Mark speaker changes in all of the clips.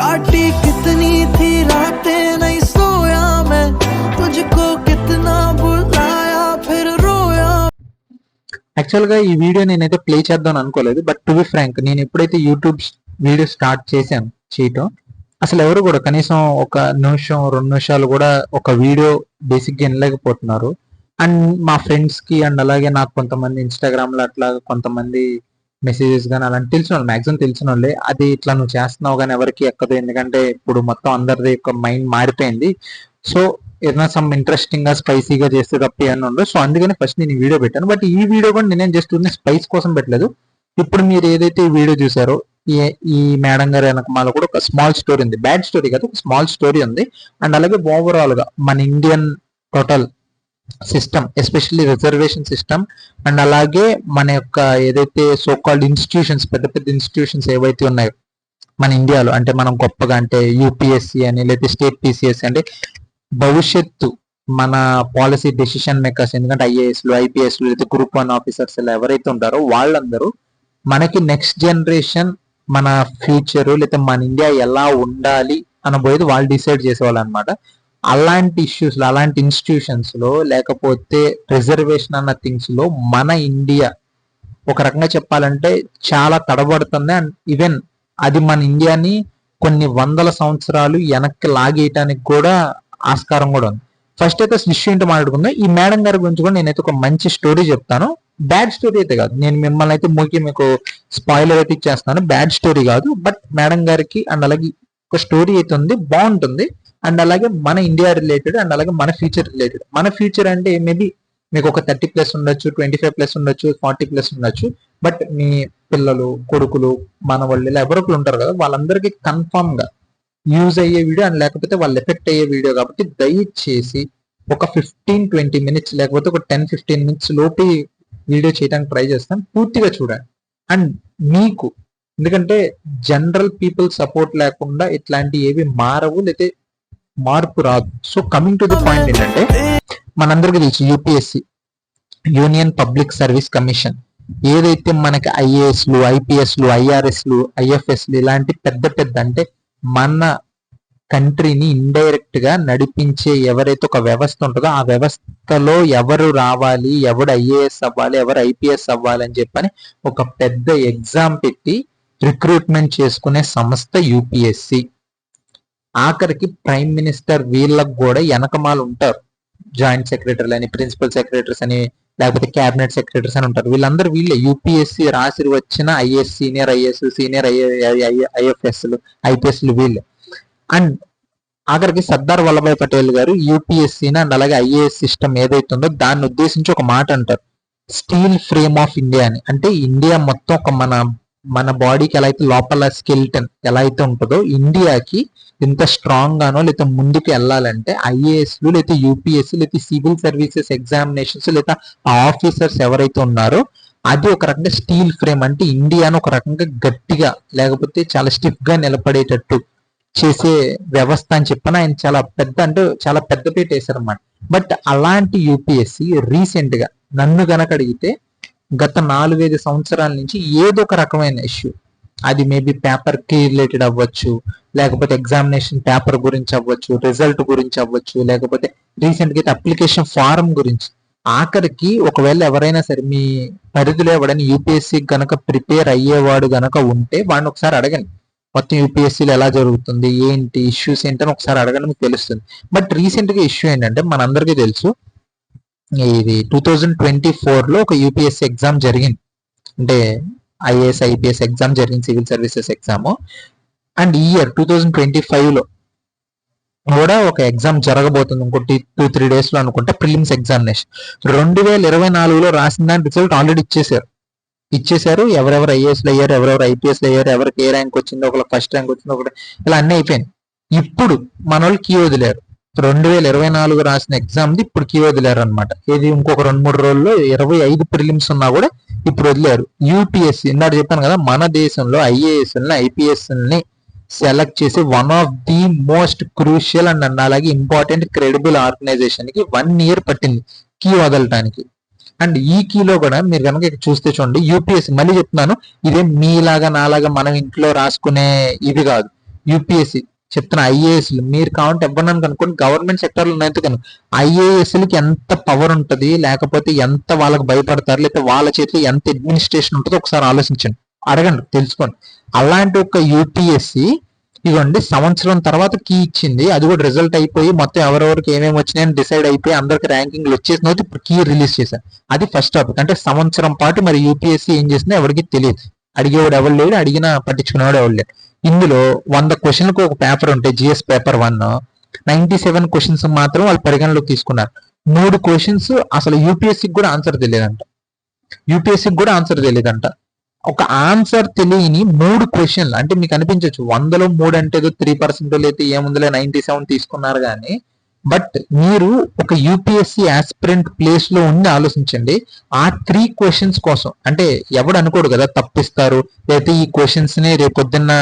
Speaker 1: काटी कितनी थी रातें नहीं सोया मैं तुझको कितना बुलाया फिर रोया.
Speaker 2: యాక్చువల్ గా ఈ వీడియో నేనైతే ప్లే చేద్దాం అనుకోలేదు. బట్ టు బి ఫ్రాంక్, నేను ఎప్పుడైతే యూట్యూబ్ వీడియో స్టార్ట్ చేశాను చేయటం, అసలు ఎవరు కూడా కనీసం ఒక నిమిషం 2 నిమిషాలు కూడా ఒక వీడియో బేసిక్ గా వినలేకపోతున్నారు. అండ్ మా ఫ్రెండ్స్ కి అండ్ అలాగే నాకు కొంతమంది ఇన్స్టాగ్రామ్ లో అట్లా కొంతమంది మెసేజెస్ కానీ అలాంటి తెలిసిన వాళ్ళు, మాక్సిమం తెలిసిన వాళ్ళే, అది ఇట్లా నువ్వు చేస్తున్నావు కానీ ఎవరికి ఎక్కదు, ఎందుకంటే ఇప్పుడు మొత్తం అందరిది యొక్క మైండ్ మారిపోయింది. సో ఏదైనా సమ్ ఇంట్రెస్టింగ్ గా స్పైసీగా చేస్తే తప్ప ఏమన్నా ఉండదు. సో అందుకని ఫస్ట్ నేను ఈ వీడియో పెట్టాను. బట్ ఈ వీడియో కూడా నేనేం జస్ట్ స్పైస్ కోసం పెట్టలేదు. ఇప్పుడు మీరు ఏదైతే ఈ వీడియో చూసారో ఈ మేడం గారి వెనకమాల కూడా ఒక స్మాల్ స్టోరీ ఉంది. బ్యాడ్ స్టోరీ కాదు, ఒక స్మాల్ స్టోరీ ఉంది. అండ్ అలాగే ఓవరాల్ గా మన Indian total system, especially reservation system, and అలాగే మన యొక్క ఏదైతే సో కాల్డ్ ఇన్స్టిట్యూషన్స్, పెద్ద పెద్ద ఇన్స్టిట్యూషన్స్ ఏవైతే ఉన్నాయో మన ఇండియాలో, అంటే మనం గొప్పగా అంటే యూపీఎస్సీ అని లేదా స్టేట్ పీసీఎస్సీ, అంటే భవిష్యత్తు మన పాలసీ డెసిషన్ మేకర్స్, ఎందుకంటే ఐఏఎస్లు ఐపీఎస్లు లేదా గ్రూప్ 1 ఆఫీసర్స్ ఇలా ఎవరైతే ఉంటారో వాళ్ళందరూ మనకి నెక్స్ట్ జనరేషన్, మన ఫ్యూచర్ లేదా మన ఇండియా ఎలా ఉండాలి అనబోయేది వాళ్ళు డిసైడ్ చేసేవాళ్ళు అనమాట. అలాంటి ఇష్యూస్ లో, అలాంటి ఇన్స్టిట్యూషన్స్ లో, లేకపోతే రిజర్వేషన్ అన్న థింగ్స్ లో మన ఇండియా ఒక రకంగా చెప్పాలంటే చాలా తడబడుతుంది. అండ్ ఈవెన్ అది మన ఇండియాని కొన్ని వందల సంవత్సరాలు వెనక్కి లాగేయటానికి కూడా ఆస్కారం కూడా ఉంది. ఫస్ట్ అయితే ఇష్యూ ఏంటో మాట్లాడుకుందాం. ఈ మేడం గారి గురించి కూడా నేనైతే ఒక మంచి స్టోరీ చెప్తాను. బ్యాడ్ స్టోరీ అయితే కాదు, నేను మిమ్మల్ని అయితే మీకు స్పాయిలర్ అయితే ఇచ్చేస్తాను. బ్యాడ్ స్టోరీ కాదు, బట్ మేడం గారికి అండ్ అలాగే ఒక స్టోరీ అయితే ఉంది, బాగుంటుంది. అండ్ అలాగే మన ఇండియా రిలేటెడ్, అండ్ అలాగే మన ఫ్యూచర్ రిలేటెడ్. మన ఫ్యూచర్ అంటే మేబీ మీకు ఒక 30+ ఉండొచ్చు, 25+ ఉండొచ్చు, 40+ ఉండొచ్చు. బట్ మీ పిల్లలు, కొడుకులు, మన వాళ్ళు ఇలా ఎవరొకరు ఉంటారు కదా, వాళ్ళందరికీ కన్ఫామ్ గా యూజ్ అయ్యే వీడియో అండ్ లేకపోతే వాళ్ళు ఎఫెక్ట్ అయ్యే వీడియో. కాబట్టి దయచేసి ఒక 15-20 మినిట్స్ లేకపోతే ఒక 10-15 మినిట్స్ లోపు వీడియో చేయడానికి ట్రై చేస్తాను. పూర్తిగా చూడండి. అండ్ మీకు, ఎందుకంటే జనరల్ పీపుల్ సపోర్ట్ లేకుండా ఇట్లాంటి ఏవి మారవు, లేకపోతే మార్పు రాదు. So coming to the point ఏంటంటే, మనందరికీ తెలుసు UPSC, union public service commission, ఏదైతే మనకి ఐఏఎస్లు ఐపీఎస్లు ఐఆర్ఎస్లు ఐఎఫ్ఎస్లు ఇలాంటి పెద్ద పెద్ద, అంటే మన కంట్రీని ఇండైరెక్ట్ గా నడిపించే ఎవరైతే ఒక వ్యవస్థ ఉంటుందో ఆ వ్యవస్థలో ఎవరు రావాలి, ఎవరు ఐఏఎస్ అవ్వాలి, ఎవరు ఐపీఎస్ అవ్వాలి అని చెప్పని ఒక పెద్ద ఎగ్జామ్ పెట్టి రిక్రూట్మెంట్ చేసుకునే సంస్థ యూపీఎస్సీ. ఆఖరికి ప్రైమ్ మినిస్టర్ వీళ్ళకు కూడా వెనకమాలు ఉంటారు. జాయింట్ సెక్రటరీలు అని, ప్రిన్సిపల్ సెక్రటరీస్ అని, లేకపోతే క్యాబినెట్ సెక్రటరీస్ అని ఉంటారు. వీళ్ళందరూ వీళ్ళే యూపీఎస్సీ రాసి వచ్చిన ఐఏఎస్, సీనియర్ ఐఏఎస్, సీనియర్ ఐఎఫ్ఎస్లు ఐపీఎస్లు వీళ్ళే. అండ్ ఆఖరికి సర్దార్ వల్లభాయ్ పటేల్ గారు యూపీఎస్సీని అండ్ అలాగే ఐఏఎస్ సిస్టమ్ ఏదైతే ఉందో దాన్ని ఉద్దేశించి ఒక మాట అంటారు, స్టీల్ ఫ్రేమ్ ఆఫ్ ఇండియా అని. అంటే ఇండియా మొత్తం ఒక మన బాడీకి ఎలా అయితే లోపల స్కెల్టన్ ఎలా అయితే ఉంటుందో, ఇండియాకి ఇంత స్ట్రాంగ్ గానో లేదా ముందుకు వెళ్ళాలంటే ఐఏఎస్లు లేదా యూపీఎస్సీ లేదా సివిల్ సర్వీసెస్ ఎగ్జామినేషన్స్ లేదా ఆఫీసర్స్ ఎవరైతే ఉన్నారో అది ఒక రకంగా స్టీల్ ఫ్రేమ్, అంటే ఇండియాను ఒక రకంగా గట్టిగా లేకపోతే చాలా స్టిఫ్ గా నిలబడేటట్టు చేసే వ్యవస్థ అని చెప్పని ఆయన చాలా పెద్ద, అంటే చాలా పెద్ద పీట వేశారు అన్నమాట. బట్ అలాంటి యూపీఎస్సీ రీసెంట్ గా నన్ను గనక అడిగితే గత 4-5 సంవత్సరాల నుంచి ఏదో ఒక రకమైన ఇష్యూ, అది మేబీ పేపర్ కి రిలేటెడ్ అవ్వచ్చు, లేకపోతే ఎగ్జామినేషన్ పేపర్ గురించి అవ్వచ్చు, రిజల్ట్ గురించి అవ్వచ్చు, లేకపోతే రీసెంట్ గా అయితే అప్లికేషన్ ఫారం గురించి. ఆఖరికి ఒకవేళ ఎవరైనా సరే మీ పరిధిలో ఎవడైనా యూపీఎస్సీ గనక ప్రిపేర్ అయ్యేవాడు గనక ఉంటే వాడిని ఒకసారి అడగండి, మొత్తం యూపీఎస్సీలో ఎలా జరుగుతుంది, ఏంటి ఇష్యూస్ ఏంటని ఒకసారి అడగండి, మీకు తెలుస్తుంది. బట్ రీసెంట్ గా ఇష్యూ ఏంటంటే, మనందరికీ తెలుసు ఇది 2024 లో ఒక యూపీఎస్సీ ఎగ్జామ్ జరిగింది, అంటే ఐఏఎస్ ఐపీఎస్ ఎగ్జామ్ జరిగింది, సివిల్ సర్వీసెస్ ఎగ్జామ్. అండ్ ఈ ఇయర్ 2025 లో కూడా ఒక ఎగ్జామ్ జరగబోతుంది, ఇంకోటి 2-3 days లో అనుకుంటే, ప్రిలిమ్స్ ఎగ్జామినేషన్. 2024లో రాసిన దాని రిజల్ట్ ఆల్రెడీ ఇచ్చేసారు. ఎవరెవరు ఐఏఎస్లు అయ్యారు, ఎవరెవరు ఐపీఎస్లు అయ్యారు, ఎవరికి ఏ ర్యాంక్ వచ్చిందో, ఒకరికి ఫస్ట్ ర్యాంక్ వచ్చిందో, ఒకటి ఇలా అన్ని అయిపోయింది. ఇప్పుడు మన వాళ్ళు కీ వదిలేరు. 2024 రాసిన ఎగ్జామ్ది ఇప్పుడు కీ వదిలేరు అనమాట. ఇది ఇంకొక 2-3 రోజుల్లో 25 ప్రిలిమ్స్ ఉన్నా కూడా ఇప్పుడు వదిలేరు. యూపీఎస్సీ ఇందాక చెప్పాను కదా, మన దేశంలో ఐఏఎస్ని ఐపీఎస్ని సెలెక్ట్ చేసి one of the most crucial and అలాగే ఇంపార్టెంట్ క్రెడిబుల్ ఆర్గనైజేషన్ కి 1 year పట్టింది కీ వదలటానికి. అండ్ ఈ కీలో కూడా మీరు కనుక చూస్తే చూడండి, యూపీఎస్సీ మళ్ళీ చెప్తున్నాను, ఇదే మీలాగా నాలాగా మనం ఇంట్లో రాసుకునే ఇది కాదు. యూపీఎస్సి చెప్తున్న ఐఏఎస్లు మీరు కావాలంటే ఇవ్వనని కనుకోండి, గవర్నమెంట్ సెక్టర్లో అయితే కనుక ఐఏఎస్లకి ఎంత పవర్ ఉంటుంది, లేకపోతే ఎంత వాళ్ళకి భయపడతారు, లేకపోతే వాళ్ళ చేతిలో ఎంత అడ్మినిస్ట్రేషన్ ఉంటుందో ఒకసారి ఆలోచించండి, అడగండి, తెలుసుకోండి. అలాంటి ఒక యూపీఎస్సి ఇవ్వండి సంవత్సరం తర్వాత కీ ఇచ్చింది, అది కూడా రిజల్ట్ అయిపోయి మొత్తం ఎవరెవరికి ఏమేమి వచ్చినాయని డిసైడ్ అయిపోయి అందరికి ర్యాంకింగ్లు వచ్చేసిన తర్వాత ఇప్పుడు కీ రిలీజ్ చేశారు. అది ఫస్ట్ టాపిక్. అంటే సంవత్సరం పాటు మరి యూపీఎస్సీ ఏం చేసిందో ఎవరికి తెలియదు, అడిగేవాడు ఎవరు లేడు, అడిగినా పట్టించుకునేవాడు ఎవరు లేడు. ఇందులో 100 క్వశ్చన్లకు ఒక పేపర్ ఉంటే జిఎస్ పేపర్ 1 97 క్వశ్చన్స్ మాత్రం వాళ్ళు పరిగణలోకి తీసుకున్నారు. 3 క్వశ్చన్స్ అసలు యూపీఎస్సీకి కూడా ఆన్సర్ తెలియదంట. ఒక ఆన్సర్ తెలియని 3 క్వశ్చన్లు అంటే మీకు అనిపించవచ్చు 100లో 3 అంటే ఏదో 3% లేకపోతే ఏముందిలే 97 తీసుకున్నారు కానీ, బట్ మీరు ఒక యూపీఎస్సీ ఆస్పిరెంట్ ప్లేస్ లో ఉండి ఆలోచించండి. ఆ 3 క్వశ్చన్స్ కోసం అంటే ఎవడు అనుకోడు కదా తప్పిస్తారు, లేకపోతే ఈ క్వశ్చన్స్ ని రేపు పొద్దున్న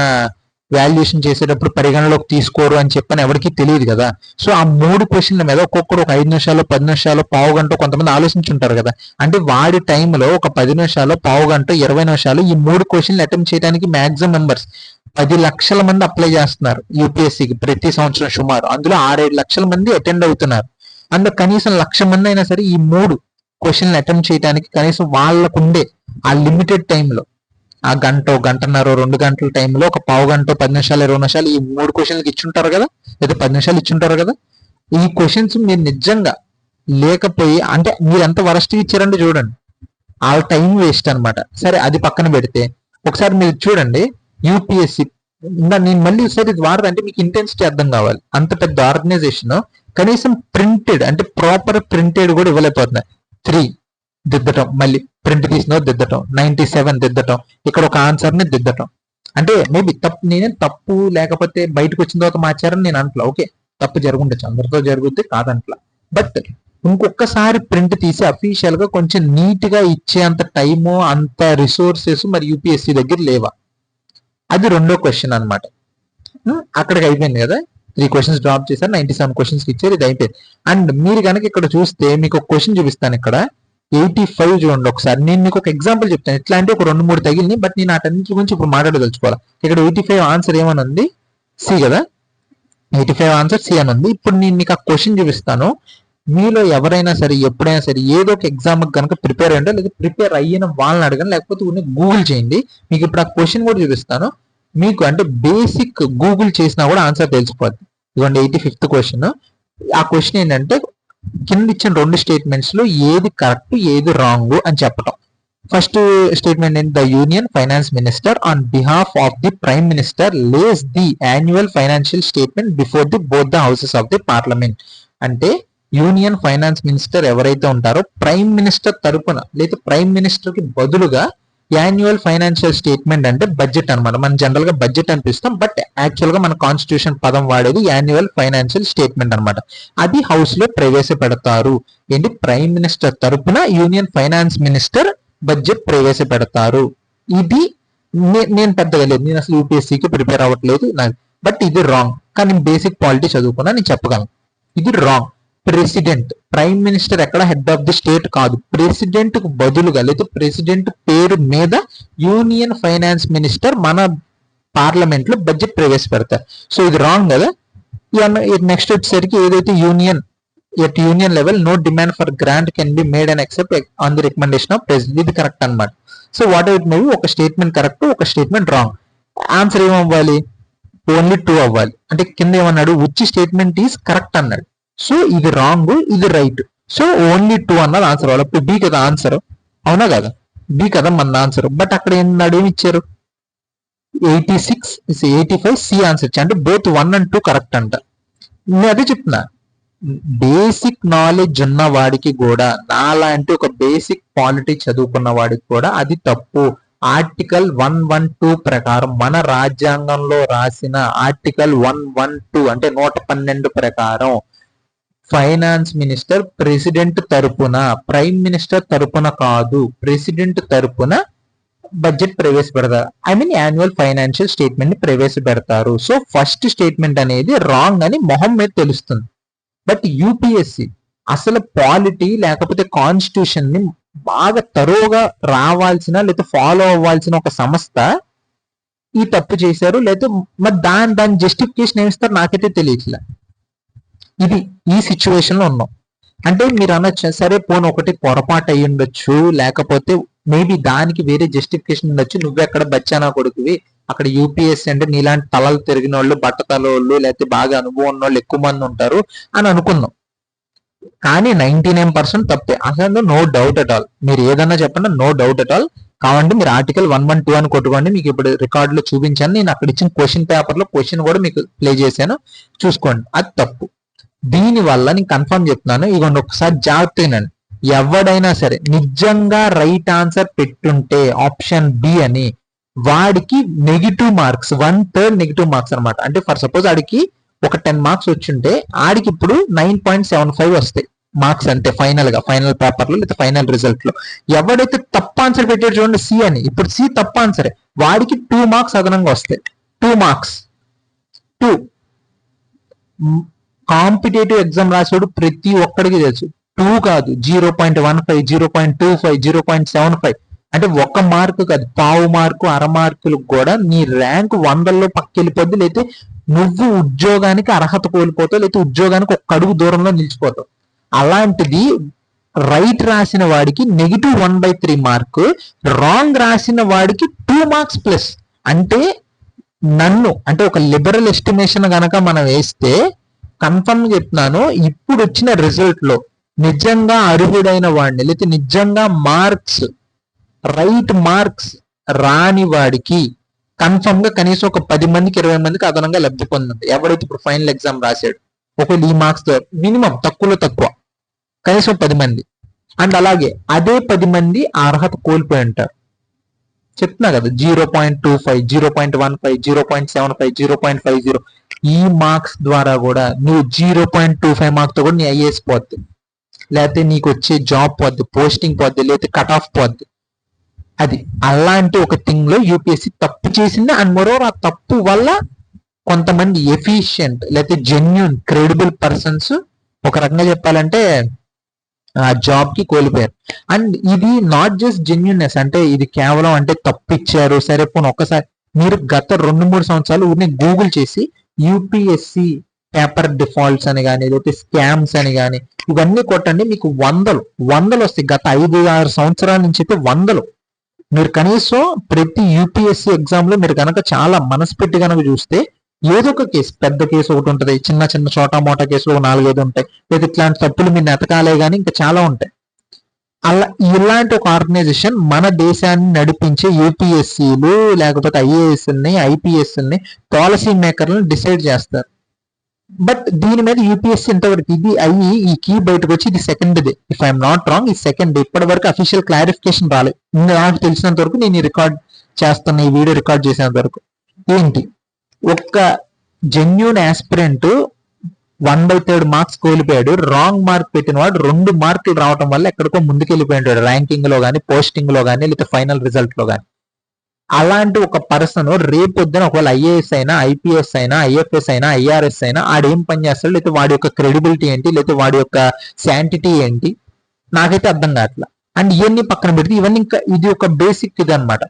Speaker 2: వాల్యుయేషన్ చేసేటప్పుడు పరిగణలోకి తీసుకోరు అని చెప్పని ఎవరికి తెలియదు కదా. సో ఆ 3 క్వశ్చన్ల మీద ఒక్కొక్కరు ఒక 5 నిమిషాలు 10 నిమిషాలు పావు గంట కొంతమంది ఆలోచించుంటారు కదా. అంటే వాడి టైంలో ఒక 10 నిమిషాలు పావు గంట 20 నిమిషాలు ఈ 3 క్వశ్చన్లు అటెంప్ట్ చేయడానికి మాక్సిమం మెంబర్స్ 10 లక్షల మంది అప్లై చేస్తున్నారు యూపీఎస్సీకి ప్రతి సంవత్సరం సుమారు. అందులో 6-7 లక్షల మంది అటెండ్ అవుతున్నారు. అందులో కనీసం 1,00,000 మంది అయినా సరే ఈ 3 క్వశ్చన్లు అటెంప్ట్ చేయడానికి కనీసం వాళ్ళకుండే ఆ లిమిటెడ్ టైంలో ఆ గంటన్నర 2 గంటల టైంలో ఒక పావు గంట 10 నిమిషాలు 20 నిమిషాలు ఈ 3 క్వశ్చన్లకి ఇచ్చుంటారు కదా, లేదా 10 నిమిషాలు ఇచ్చుంటారు కదా. ఈ క్వశ్చన్స్ మీరు నిజంగా లేకపోయి అంటే మీరు ఎంత వరస్ట్ ఇచ్చారంటే చూడండి, ఆ టైం వేస్ట్ అనమాట. సరే అది పక్కన పెడితే ఒకసారి మీరు చూడండి యూపీఎస్సీ నేను మళ్ళీ ఒకసారి ఇది వాడదంటే మీకు ఇంటెన్సిటీ అర్థం కావాలి. అంత పెద్ద ఆర్గనైజేషన్ కనీసం ప్రింటెడ్ అంటే ప్రాపర్ ప్రింటెడ్ కూడా ఇవ్వలేకపోతున్నారు. 3 దిద్దటం, మళ్ళీ ప్రింట్ తీసిన దిద్దటం, 97 దిద్దటం, ఇక్కడ ఒక ఆన్సర్ ని దిద్దటం. అంటే మేబీ నేనే తప్పు లేకపోతే బయటకు వచ్చిన తర్వాత మార్చారని నేను అంటలా, ఓకే తప్పు జరుగుండొచ్చు, అందరితో జరుగుద్ది కాదంట్లా. బట్ ఇంకొకసారి ప్రింట్ తీసి అఫీషియల్ గా కొంచెం నీట్ గా ఇచ్చే అంత టైము అంత రిసోర్సెస్ మరి యూపీఎస్సీ దగ్గర లేవా? అది రెండో క్వశ్చన్ అనమాట. అక్కడికి అయిపోయింది కదా, 3 క్వశ్చన్స్ డ్రాప్ చేశారు, 97 క్వశ్చన్స్ ఇచ్చారు, ఇది అయిపోయింది. అండ్ మీరు కనుక ఇక్కడ చూస్తే మీకు ఒక క్వశ్చన్ చూపిస్తాను, ఇక్కడ 85 చూడండి ఒకసారి. నేను మీకు ఒక ఎగ్జాంపుల్ చెప్తాను, ఎట్లా అంటే ఒక 2-3 తగిలిని, బట్ నేను వాటన్నిటి గురించి ఇప్పుడు మాట్లాడదలుచుకోవాలి. ఇక్కడ 85 ఆన్సర్ ఏమని ఉంది, సి కదా, 85 ఆన్సర్ సి అని ఉంది. ఇప్పుడు నేను మీకు ఆ క్వశ్చన్ చూపిస్తాను. మీలో ఎవరైనా సరే ఎప్పుడైనా సరే ఏదో ఒక ఎగ్జామ్ కనుక ప్రిపేర్ అయ్యండి, లేదా ప్రిపేర్ అయిన వాళ్ళని అడగండి, లేకపోతే గూగుల్ చేయండి. మీకు ఇప్పుడు ఆ క్వశ్చన్ కూడా చూపిస్తాను. మీకు అంటే బేసిక్ గూగుల్ చేసినా కూడా ఆన్సర్ తెలిసిపోద్ది. ఇవ్వండి 85th క్వశ్చన్. ఆ క్వశ్చన్ ఏంటంటే కింద ఇచ్చిన 2 స్టేట్మెంట్స్ లో ఏది కరెక్ట్ ఏది రాంగ్ అని చెప్పటం. ఫస్ట్ స్టేట్మెంట్ ఏంటి, the union finance minister on behalf of the prime minister lays the annual financial statement before the both the houses of the parliament. అంటే యూనియన్ ఫైనాన్స్ మినిస్టర్ ఎవరైతే ఉంటారో prime minister తరపున లేదా prime minister కి బదులుగా annual financial statement అంటే budget అనమాట. మనం జనరల్ గా బడ్జెట్ అనిపిస్తాం, బట్ యాక్చువల్ గా మన కాన్స్టిట్యూషన్ పదం వాడేది యాన్యువల్ ఫైనాన్షియల్ స్టేట్మెంట్ అనమాట. అది హౌస్ లో ప్రవేశపెడతారు. ఏంటి, ప్రైమ్ మినిస్టర్ తరపున యూనియన్ ఫైనాన్స్ మినిస్టర్ బడ్జెట్ ప్రవేశపెడతారు. ఇది నేను పెద్దగా లేదు, నేను అసలు యూపీఎస్సీకి ప్రిపేర్ అవ్వట్లేదు నాకు, బట్ ఇది రాంగ్. కానీ బేసిక్ పాలిటీ చదువుకున్నా నేను చెప్పగలను, ఇది రాంగ్. ప్రెసిడెంట్, ప్రైమ్ మినిస్టర్ ఎక్కడ హెడ్ ఆఫ్ ది స్టేట్ కాదు, ప్రెసిడెంట్ కు బదులుగా లేదా ప్రెసిడెంట్ పేరు మీద యూనియన్ ఫైనాన్స్ మినిస్టర్ మన పార్లమెంట్ లో బడ్జెట్ ప్రవేశపెడతారు. సో ఇది రాంగ్ కదా. నెక్స్ట్ వచ్చేసరికి ఏదైతే union level no demand for grant can be made and except on the recommendation of president, ఇది కరెక్ట్ అనమాట. So whatever it may be, ఒక స్టేట్మెంట్ కరెక్ట్, ఒక స్టేట్మెంట్ రాంగ్. ఆన్సర్ ఏమవ్వాలి, only 2 అవ్వాలి. అంటే కింద ఏమన్నాడు, విచ్ స్టేట్మెంట్ ఈస్ కరెక్ట్ అన్నాడు. సో ఇది రాంగ్, ఇది రైట్. సో ఓన్లీ 2 అన్నది ఆన్సర్ అవ్వాలి. ఇప్పుడు బి కదా ఆన్సర్, అవునా కదా, బి కదా మన ఆన్సర్. బట్ అక్కడ ఏమన్నాడు, ఏమి ఇచ్చారు, 86 85 సి ఆన్సర్ ఇచ్చారు. అంటే బోత్ 1 and 2 కరెక్ట్ అంట. నేను అదే చెప్తున్నా, బేసిక్ నాలెడ్జ్ ఉన్న వాడికి కూడా, నాలాంటి ఒక బేసిక్ పాలిటీ చదువుకున్న వాడికి కూడా అది తప్పు. ఆర్టికల్ 112 ప్రకారం, మన రాజ్యాంగంలో రాసిన ఆర్టికల్ 112 అంటే 112 ప్రకారం ఫైనాన్స్ మినిస్టర్ ప్రెసిడెంట్ తరపున, ప్రైమ్ మినిస్టర్ తరపున కాదు, ప్రెసిడెంట్ తరపున బడ్జెట్ ప్రవేశపెడతారు. I mean annual financial statement ని ప్రవేశపెడతారు. సో ఫస్ట్ స్టేట్మెంట్ అనేది రాంగ్ అని మొహం మీద తెలుస్తుంది. బట్ యూపీఎస్సి అసలు పాలిటీ లేకపోతే కాన్స్టిట్యూషన్ ని బాగా తరోగా రావాల్సిన లేదా ఫాలో అవ్వాల్సిన ఒక సంస్థ ఈ తప్పు చేశారు, లేకపోతే మరి దాని జస్టిఫికేషన్ ఏమిస్తారు నాకైతే తెలియట్లే. ఇది ఈ సిచ్యువేషన్ లో ఉన్నాం. అంటే మీరు అనొచ్చు సరే పోను ఒకటి పొరపాటు అయ్యి ఉండొచ్చు, లేకపోతే మేబీ దానికి వేరే జస్టిఫికేషన్ ఉండొచ్చు, నువ్వెక్కడ బచ్చానా కొడుకువి, అక్కడ యూపీఎస్సీ అంటే నీలాంటి తలలు తిరిగిన వాళ్ళు, బట్టతల వాళ్ళు, లేకపోతే బాగా అనుభవం ఉన్న వాళ్ళు ఎక్కువ మంది ఉంటారు అని అనుకున్నాం. కానీ 99% తప్పే, అసలు నో డౌట్ అట్ ఆల్. మీరు ఏదన్నా చెప్పండి, నో డౌట్ అట్ ఆల్. కావాలంటే మీరు ఆర్టికల్ 112 అని కొట్టుకోండి, మీకు ఇప్పుడు రికార్డ్ లో చూపించాను. నేను అక్కడ ఇచ్చిన క్వశ్చన్ పేపర్ లో క్వశ్చన్ కూడా మీకు ప్లే చేశాను, చూసుకోండి. అది తప్పు. దీని వల్ల నేను కన్ఫర్మ్ చెప్తున్నాను, ఇగోండి ఒకసారి జాగ్రత్తగా. ఎవడైనా సరే నిజంగా రైట్ ఆన్సర్ పెట్టుంటే ఆప్షన్ బి అని, వాడికి నెగిటివ్ మార్క్స్ 1/3 నెగిటివ్ మార్క్స్ అనమాట. అంటే ఫర్ సపోజ్ ఆడికి ఒక 10 మార్క్స్ వచ్చింటే ఆడికి ఇప్పుడు 9.75 వస్తాయి మార్క్స్ అంతే ఫైనల్ గా, ఫైనల్ పేపర్ లో లేదా ఫైనల్ రిజల్ట్ లో. ఎవడైతే తప్పు ఆన్సర్ పెట్టాడు చూడండి సి అని, ఇప్పుడు సి తప్పు ఆన్సరే, వాడికి 2 మార్క్స్ అదనంగా వస్తాయి. 2 మార్క్స్ 2. కాంపిటేటివ్ ఎగ్జామ్ రాసాడు ప్రతి ఒక్కడికి తెలుసు, 2 కాదు 0.15, 0.25, 0.75. అంటే 1 మార్కు కాదు, పావు మార్కు, అర మార్కులకు కూడా నీ ర్యాంక్ 100లో పక్కెళ్ళిపోద్ది, లేకపోతే నువ్వు ఉద్యోగానికి అర్హత కోల్పోతావు, లేకపోతే ఉద్యోగానికి ఒక అడుగు దూరంలో నిలిచిపోతావు. అలాంటిది రైట్ రాసిన వాడికి నెగిటివ్ 1/3 మార్కు, రాంగ్ రాసిన వాడికి 2 మార్క్స్ ప్లస్. అంటే నన్ను అంటే ఒక లిబరల్ ఎస్టిమేషన్ గనక మనం వేస్తే కన్ఫర్మ్ చెప్తున్నాను, ఇప్పుడు వచ్చిన రిజల్ట్ లో నిజంగా అర్హుడైన వాడిని, లేకపోతే నిజంగా మార్క్స్ రైట్ మార్క్స్ రాని వాడికి కన్ఫర్మ్ గా కనీసం ఒక 10 మందికి 20 మందికి అదనంగా లబ్ధి పొందింది. ఎవరైతే ఇప్పుడు ఫైనల్ ఎగ్జామ్ రాశాడు, ఒకవేళ ఈ మార్క్స్ తో మినిమం తక్కువలో తక్కువ కనీసం 10 మంది. అండ్ అలాగే అదే 10 మంది అర్హత కోల్పోయి ఉంటారు. చెప్తున్నా కదా 0.25, 0.15, 0.75, 0.50 ఈ మార్క్స్ ద్వారా కూడా నువ్వు 0.25 మార్క్స్ తో కూడా నీ ఐఏఎస్ పోద్ది, లేకపోతే నీకు వచ్చే జాబ్ పోద్ది, పోస్టింగ్ పోద్ది, లేకపోతే కట్ ఆఫ్ పోద్ది. అది అలాంటి ఒక థింగ్ లో యూపీఎస్సీ తప్పు చేసింది. అండ్ మోరోవర్ ఆ తప్పు వల్ల కొంతమంది ఎఫిషియెంట్ లేకపోతే జెన్యున్ క్రెడిబుల్ పర్సన్స్ ఒక రకంగా చెప్పాలంటే ఆ జాబ్ కి కోల్పోయారు. అండ్ ఇది నాట్ జస్ట్ జెన్యున్నెస్, అంటే ఇది కేవలం అంటే తప్పిచ్చారు సరే పోనీ ఒక్కసారి మీరు గత 2-3 సంవత్సరాలు ఊరిని గూగుల్ చేసి యూపీఎస్సీ పేపర్ డిఫాల్ట్స్ అని కానీ, లేకపోతే స్కామ్స్ అని కానీ ఇవన్నీ కొట్టండి, మీకు వందలు వస్తాయి. గత 5-6 సంవత్సరాల నుంచి అయితే వందలు. మీరు కనీసం ప్రతి యూపీఎస్సీ ఎగ్జామ్ లో మీరు కనుక చాలా మనసు పెట్టి కనుక చూస్తే ఏదో ఒక కేసు, పెద్ద కేసు ఒకటి ఉంటుంది, చిన్న చిన్న చోటా మోటా కేసులు 4-5 ఉంటాయి, లేదా ఇట్లాంటి తప్పులు మీరు నెతకాలే కానీ ఇంకా చాలా ఉంటాయి. అలా ఇలాంటి ఒక ఆర్గనైజేషన్ మన దేశాన్ని నడిపించే యూపీఎస్సీలు లేకపోతే ఐఏఎస్ని, ఐపీఎస్ని, పాలసీ మేకర్లను డిసైడ్ చేస్తారు. బట్ దీని మీద యూపీఎస్సీ ఇంతవరకు ఇది అయ్యి ఈ కీ బయటకు వచ్చి ఇది second day, if I'm not wrong ఈ సెకండ్ డే, ఇప్పటి వరకు అఫీషియల్ క్లారిఫికేషన్ రాలేదు. నాకు తెలిసినంత వరకు నేను రికార్డ్ చేస్తున్న ఈ వీడియో రికార్డ్ చేసేంత వరకు ఏంటి, ఒక్క జెన్యూన్ ఆస్పిరెంట్ 1/3 మార్క్స్ కోల్పోయాడు, రాంగ్ మార్క్ పెట్టిన వాడు 2 మార్కులు రావడం వల్ల ఎక్కడికో ముందుకెళ్ళిపోయాడు ర్యాంకింగ్ లో కానీ, పోస్టింగ్ లో కానీ, లేకపోతే ఫైనల్ రిజల్ట్ లో కానీ. అలాంటి ఒక పర్సన్ రేపొద్దున ఒకవేళ ఐఏఎస్ అయినా, ఐపీఎస్ అయినా, ఐఎఫ్ఎస్ అయినా, ఐఆర్ఎస్ అయినా ఆడేం పని చేస్తాడు, లేకపోతే వాడి యొక్క క్రెడిబిలిటీ ఏంటి, లేకపోతే వాడి యొక్క శాంటిటీ ఏంటి నాకైతే అర్థం కావట్లా. అండ్ ఇవన్నీ పక్కన పెడితే ఇవన్నీ ఇంకా ఇది ఒక బేసిక్ ఇది అనమాట.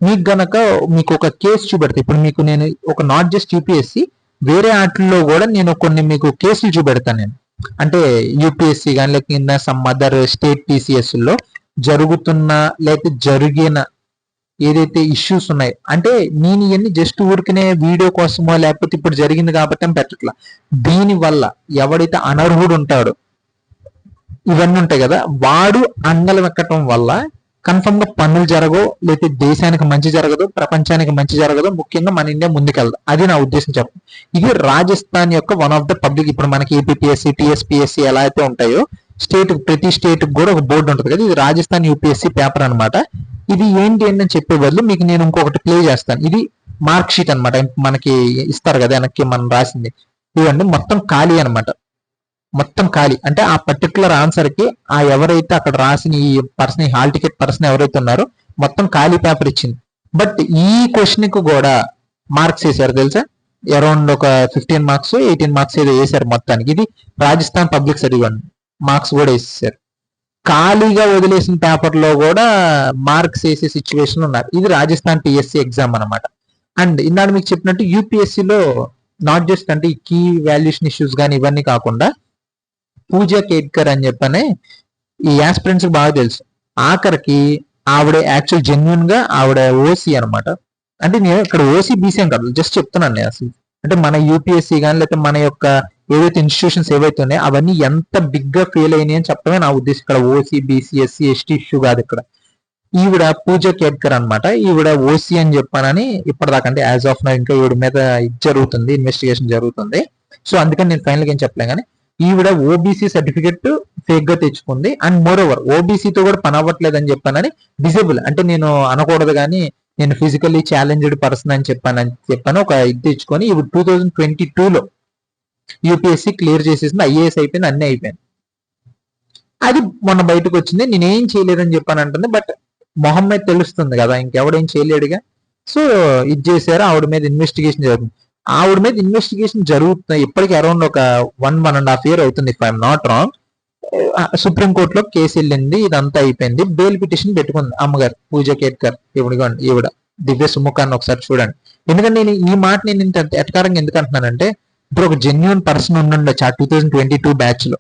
Speaker 2: మీకు గనక మీకు ఒక కేసు చూపెడితే, ఇప్పుడు మీకు నేను ఒక నాట్ జస్ట్ యూపీఎస్సీ వేరే ఆటల్లో కూడా నేను కొన్ని మీకు కేసులు చూపెడతాను నేను. అంటే యూపీఎస్సీ కానీ లేకపోతే సమ్ అదర్ స్టేట్ టీసీఎస్ లో జరుగుతున్న లేకపోతే జరిగిన ఏదైతే ఇష్యూస్ ఉన్నాయి, అంటే నేను ఇవన్నీ జస్ట్ ఊరికనే వీడియో కోసమో లేకపోతే ఇప్పుడు జరిగింది కాబట్టి అని పెట్టట్లా. దీని వల్ల ఎవడైతే అనర్హుడు ఉంటాడో ఇవన్నీ ఉంటాయి కదా, వాడు అంగలు వెక్కటం వల్ల కన్ఫర్మ్ గా పనులు జరగవు, లేకపోతే దేశానికి మంచి జరగదు, ప్రపంచానికి మంచి జరగదు, ముఖ్యంగా మన ఇండియా ముందుకెళ్దాం. అది నా ఉద్దేశం చెప్పండి. ఇది రాజస్థాన్ యొక్క వన్ ఆఫ్ ద పబ్లిక్, ఇప్పుడు మనకి ఏపీపీఎస్సీ, టీఎస్పీఎస్సీ ఎలా అయితే ఉంటాయో స్టేట్, ప్రతి స్టేట్ కూడా ఒక బోర్డు ఉంటుంది కదా, ఇది రాజస్థాన్ యూపీఎస్సీ పేపర్ అనమాట. ఇది ఏంటి అని చెప్పే బదులు మీకు నేను ఇంకొకటి ప్లే చేస్తాను. ఇది మార్క్ షీట్ అనమాట, మనకి ఇస్తారు కదా వెనక్కి మనం రాసింది. ఇవన్నీ మొత్తం ఖాళీ అనమాట, మొత్తం ఖాళీ. అంటే ఆ పర్టికులర్ ఆన్సర్ కి ఆ ఎవరైతే అక్కడ రాసిన ఈ పర్సన్, హాల్ టికెట్ పర్సన్ ఎవరైతే ఉన్నారో మొత్తం ఖాళీ పేపర్ ఇచ్చింది. బట్ ఈ క్వశ్చన్ కి కూడా మార్క్స్ వేశారు తెలుసా, అరౌండ్ ఒక 15 మార్క్స్ 18 మార్క్స్ ఏదో వేశారు మొత్తానికి. ఇది రాజస్థాన్ పబ్లిక్ సర్వీస్ మార్క్స్ కూడా వేసేసారు. ఖాళీగా వదిలేసిన పేపర్ లో కూడా మార్క్స్ వేసే సిచ్యువేషన్ ఉన్నారు. ఇది రాజస్థాన్ టీఎస్సీ ఎగ్జామ్ అనమాట. అండ్ ఇందాక మీకు చెప్పినట్టు యూపీఎస్సీలో నాట్ జస్ట్ అంటే ఈ కీ వాల్యుయేషన్ ఇష్యూస్ కానీ ఇవన్నీ కాకుండా పూజా కేట్కర్ అని చెప్పనే ఈ యాస్పిరెంట్స్ బాగా తెలుసు. ఆఖరికి ఆవిడ యాక్చువల్ జెన్యున్ గా ఆవిడ ఓసీ అనమాట. అంటే నేను ఇక్కడ ఓసీ బీసీ అని కాదు, జస్ట్ చెప్తున్నాను నేను అసలు. అంటే మన యూపీఎస్సీ కానీ లేకపోతే మన యొక్క ఏవైతే ఇన్స్టిట్యూషన్స్ ఏవైతే ఉన్నాయో అవన్నీ ఎంత బిగ్ గా ఫెయిల్ అయినాయి అని చెప్పడమే నా ఉద్దేశం. ఇక్కడ OC BC SC ST issue కాదు ఇక్కడ. ఈవిడ పూజా కేట్కర్ అనమాట. ఈవిడ ఓసీ అని చెప్పానని ఇప్పటిదాకా అంటే యాజ్ ఆఫ్ నౌ ఇంకా ఈవిడ మీద జరుగుతుంది, ఇన్వెస్టిగేషన్ జరుగుతుంది. సో అందుకని నేను ఫైనల్ గా ఏం చెప్పలేను. కానీ ఈవిడ ఓబీసీ సర్టిఫికెట్ ఫేక్ గా తెచ్చుకుంది. అండ్ మోర్ ఓవర్ ఓబీసీతో కూడా పని అవ్వట్లేదు అని చెప్పానని డిజేబుల్ అంటే నేను అనకూడదు కానీ నేను ఫిజికల్లీ ఛాలెంజ్డ్ పర్సన్ అని చెప్పాను ఒక ఇది తెచ్చుకొని ఇవి 2022లో యూపీఎస్సీ క్లియర్ చేసేసింది. ఐఏఎస్ అయిపోయింది, అన్ని అయిపోయింది. అది మొన్న బయటకు వచ్చింది. నేనేం చేయలేదని చెప్పాను అంటుంది. బట్ మొహమ్మద్ తెలుస్తుంది కదా, ఇంకెవడేం చేయలేడుగా. సో ఇది చేశారు. ఆవిడ మీద ఇన్వెస్టిగేషన్ జరుగుతుంది. ఆవిడ మీద ఇన్వెస్టిగేషన్ జరుగుతుంది ఇప్పటికి అరౌండ్ ఒక 1.5 year అవుతుంది ఇఫ్ ఐఎమ్ నాట్ రాంగ్. సుప్రీంకోర్టులో కేసు వెళ్ళింది, ఇదంతా అయిపోయింది. బెయిల్ పిటిషన్ పెట్టుకుంది అమ్మగారు పూజా కేట్కర్. ఈవిడ దివ్య సుముఖాన్ని ఒకసారి చూడండి. ఎందుకంటే నేను ఈ మాట నేను ఇంత ఎటకారంగా ఎందుకు అంటున్నానంటే ఇప్పుడు ఒక జెన్యున్ పర్సన్ ఉండుండొచ్చు ఆ 2022 బ్యాచ్ లో.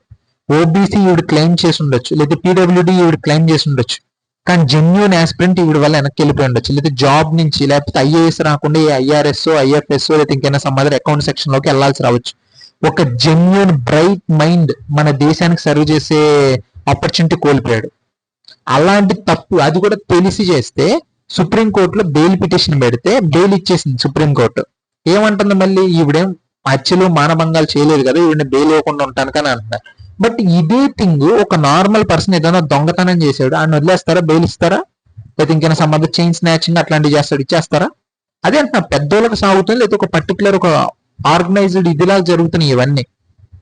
Speaker 2: ఓబీసీ ఈవిడ క్లెయిమ్ చేసి ఉండొచ్చు, లేదా పీడబ్ల్యూడీ ఈవిడ క్లెయిమ్ చేసి ఉండొచ్చు. కానీ జెన్యున్ ఆస్పిరెంట్ ఈవిడ వల్ల వెనక్కి వెళ్ళిపోయి ఉండొచ్చు, లేదా జాబ్ నుంచి, లేకపోతే ఐఏఎస్ రాకుండా ఐఆర్ఎస్ ఐఎఫ్ఎస్ లేదా ఇంకైనా సమాధానం అకౌంట్ సెక్షన్ లోకి వెళ్లాల్సి రావచ్చు. ఒక జెన్యున్ బ్రైట్ మైండ్ మన దేశానికి సర్వ్ చేసే ఆపర్చునిటీ కోల్పోయాడు. అలాంటి తప్పు అది కూడా తెలిసి చేస్తే సుప్రీంకోర్టులో బెయిల్ పిటిషన్ పెడితే బెయిల్ ఇచ్చేసింది సుప్రీంకోర్టు. ఏమంటుంది మళ్ళీ ఈవిడేం హత్యలు మానభంగాలు చేయలేదు కదా, ఈవిడ బెయిల్ ఇవ్వకుండా ఉంటాను కానీ అంటున్నారు. బట్ ఇదే థింగ్ ఒక నార్మల్ పర్సన్ ఏదైనా దొంగతనం చేశాడు ఆయన వదిలేస్తారా, బెయిల్ ఇస్తారా? లేదా ఇంకైనా సంబంధం చైన్ స్నాచింగ్ అట్లాంటివి చేస్తాడు, ఇచ్చేస్తారా? అదే అంటున్నా, పెద్దోళ్ళకి సాగుతుంది, లేదా ఒక పర్టికులర్ ఒక ఆర్గనైజ్డ్ ఇదిలా జరుగుతున్నాయి ఇవన్నీ.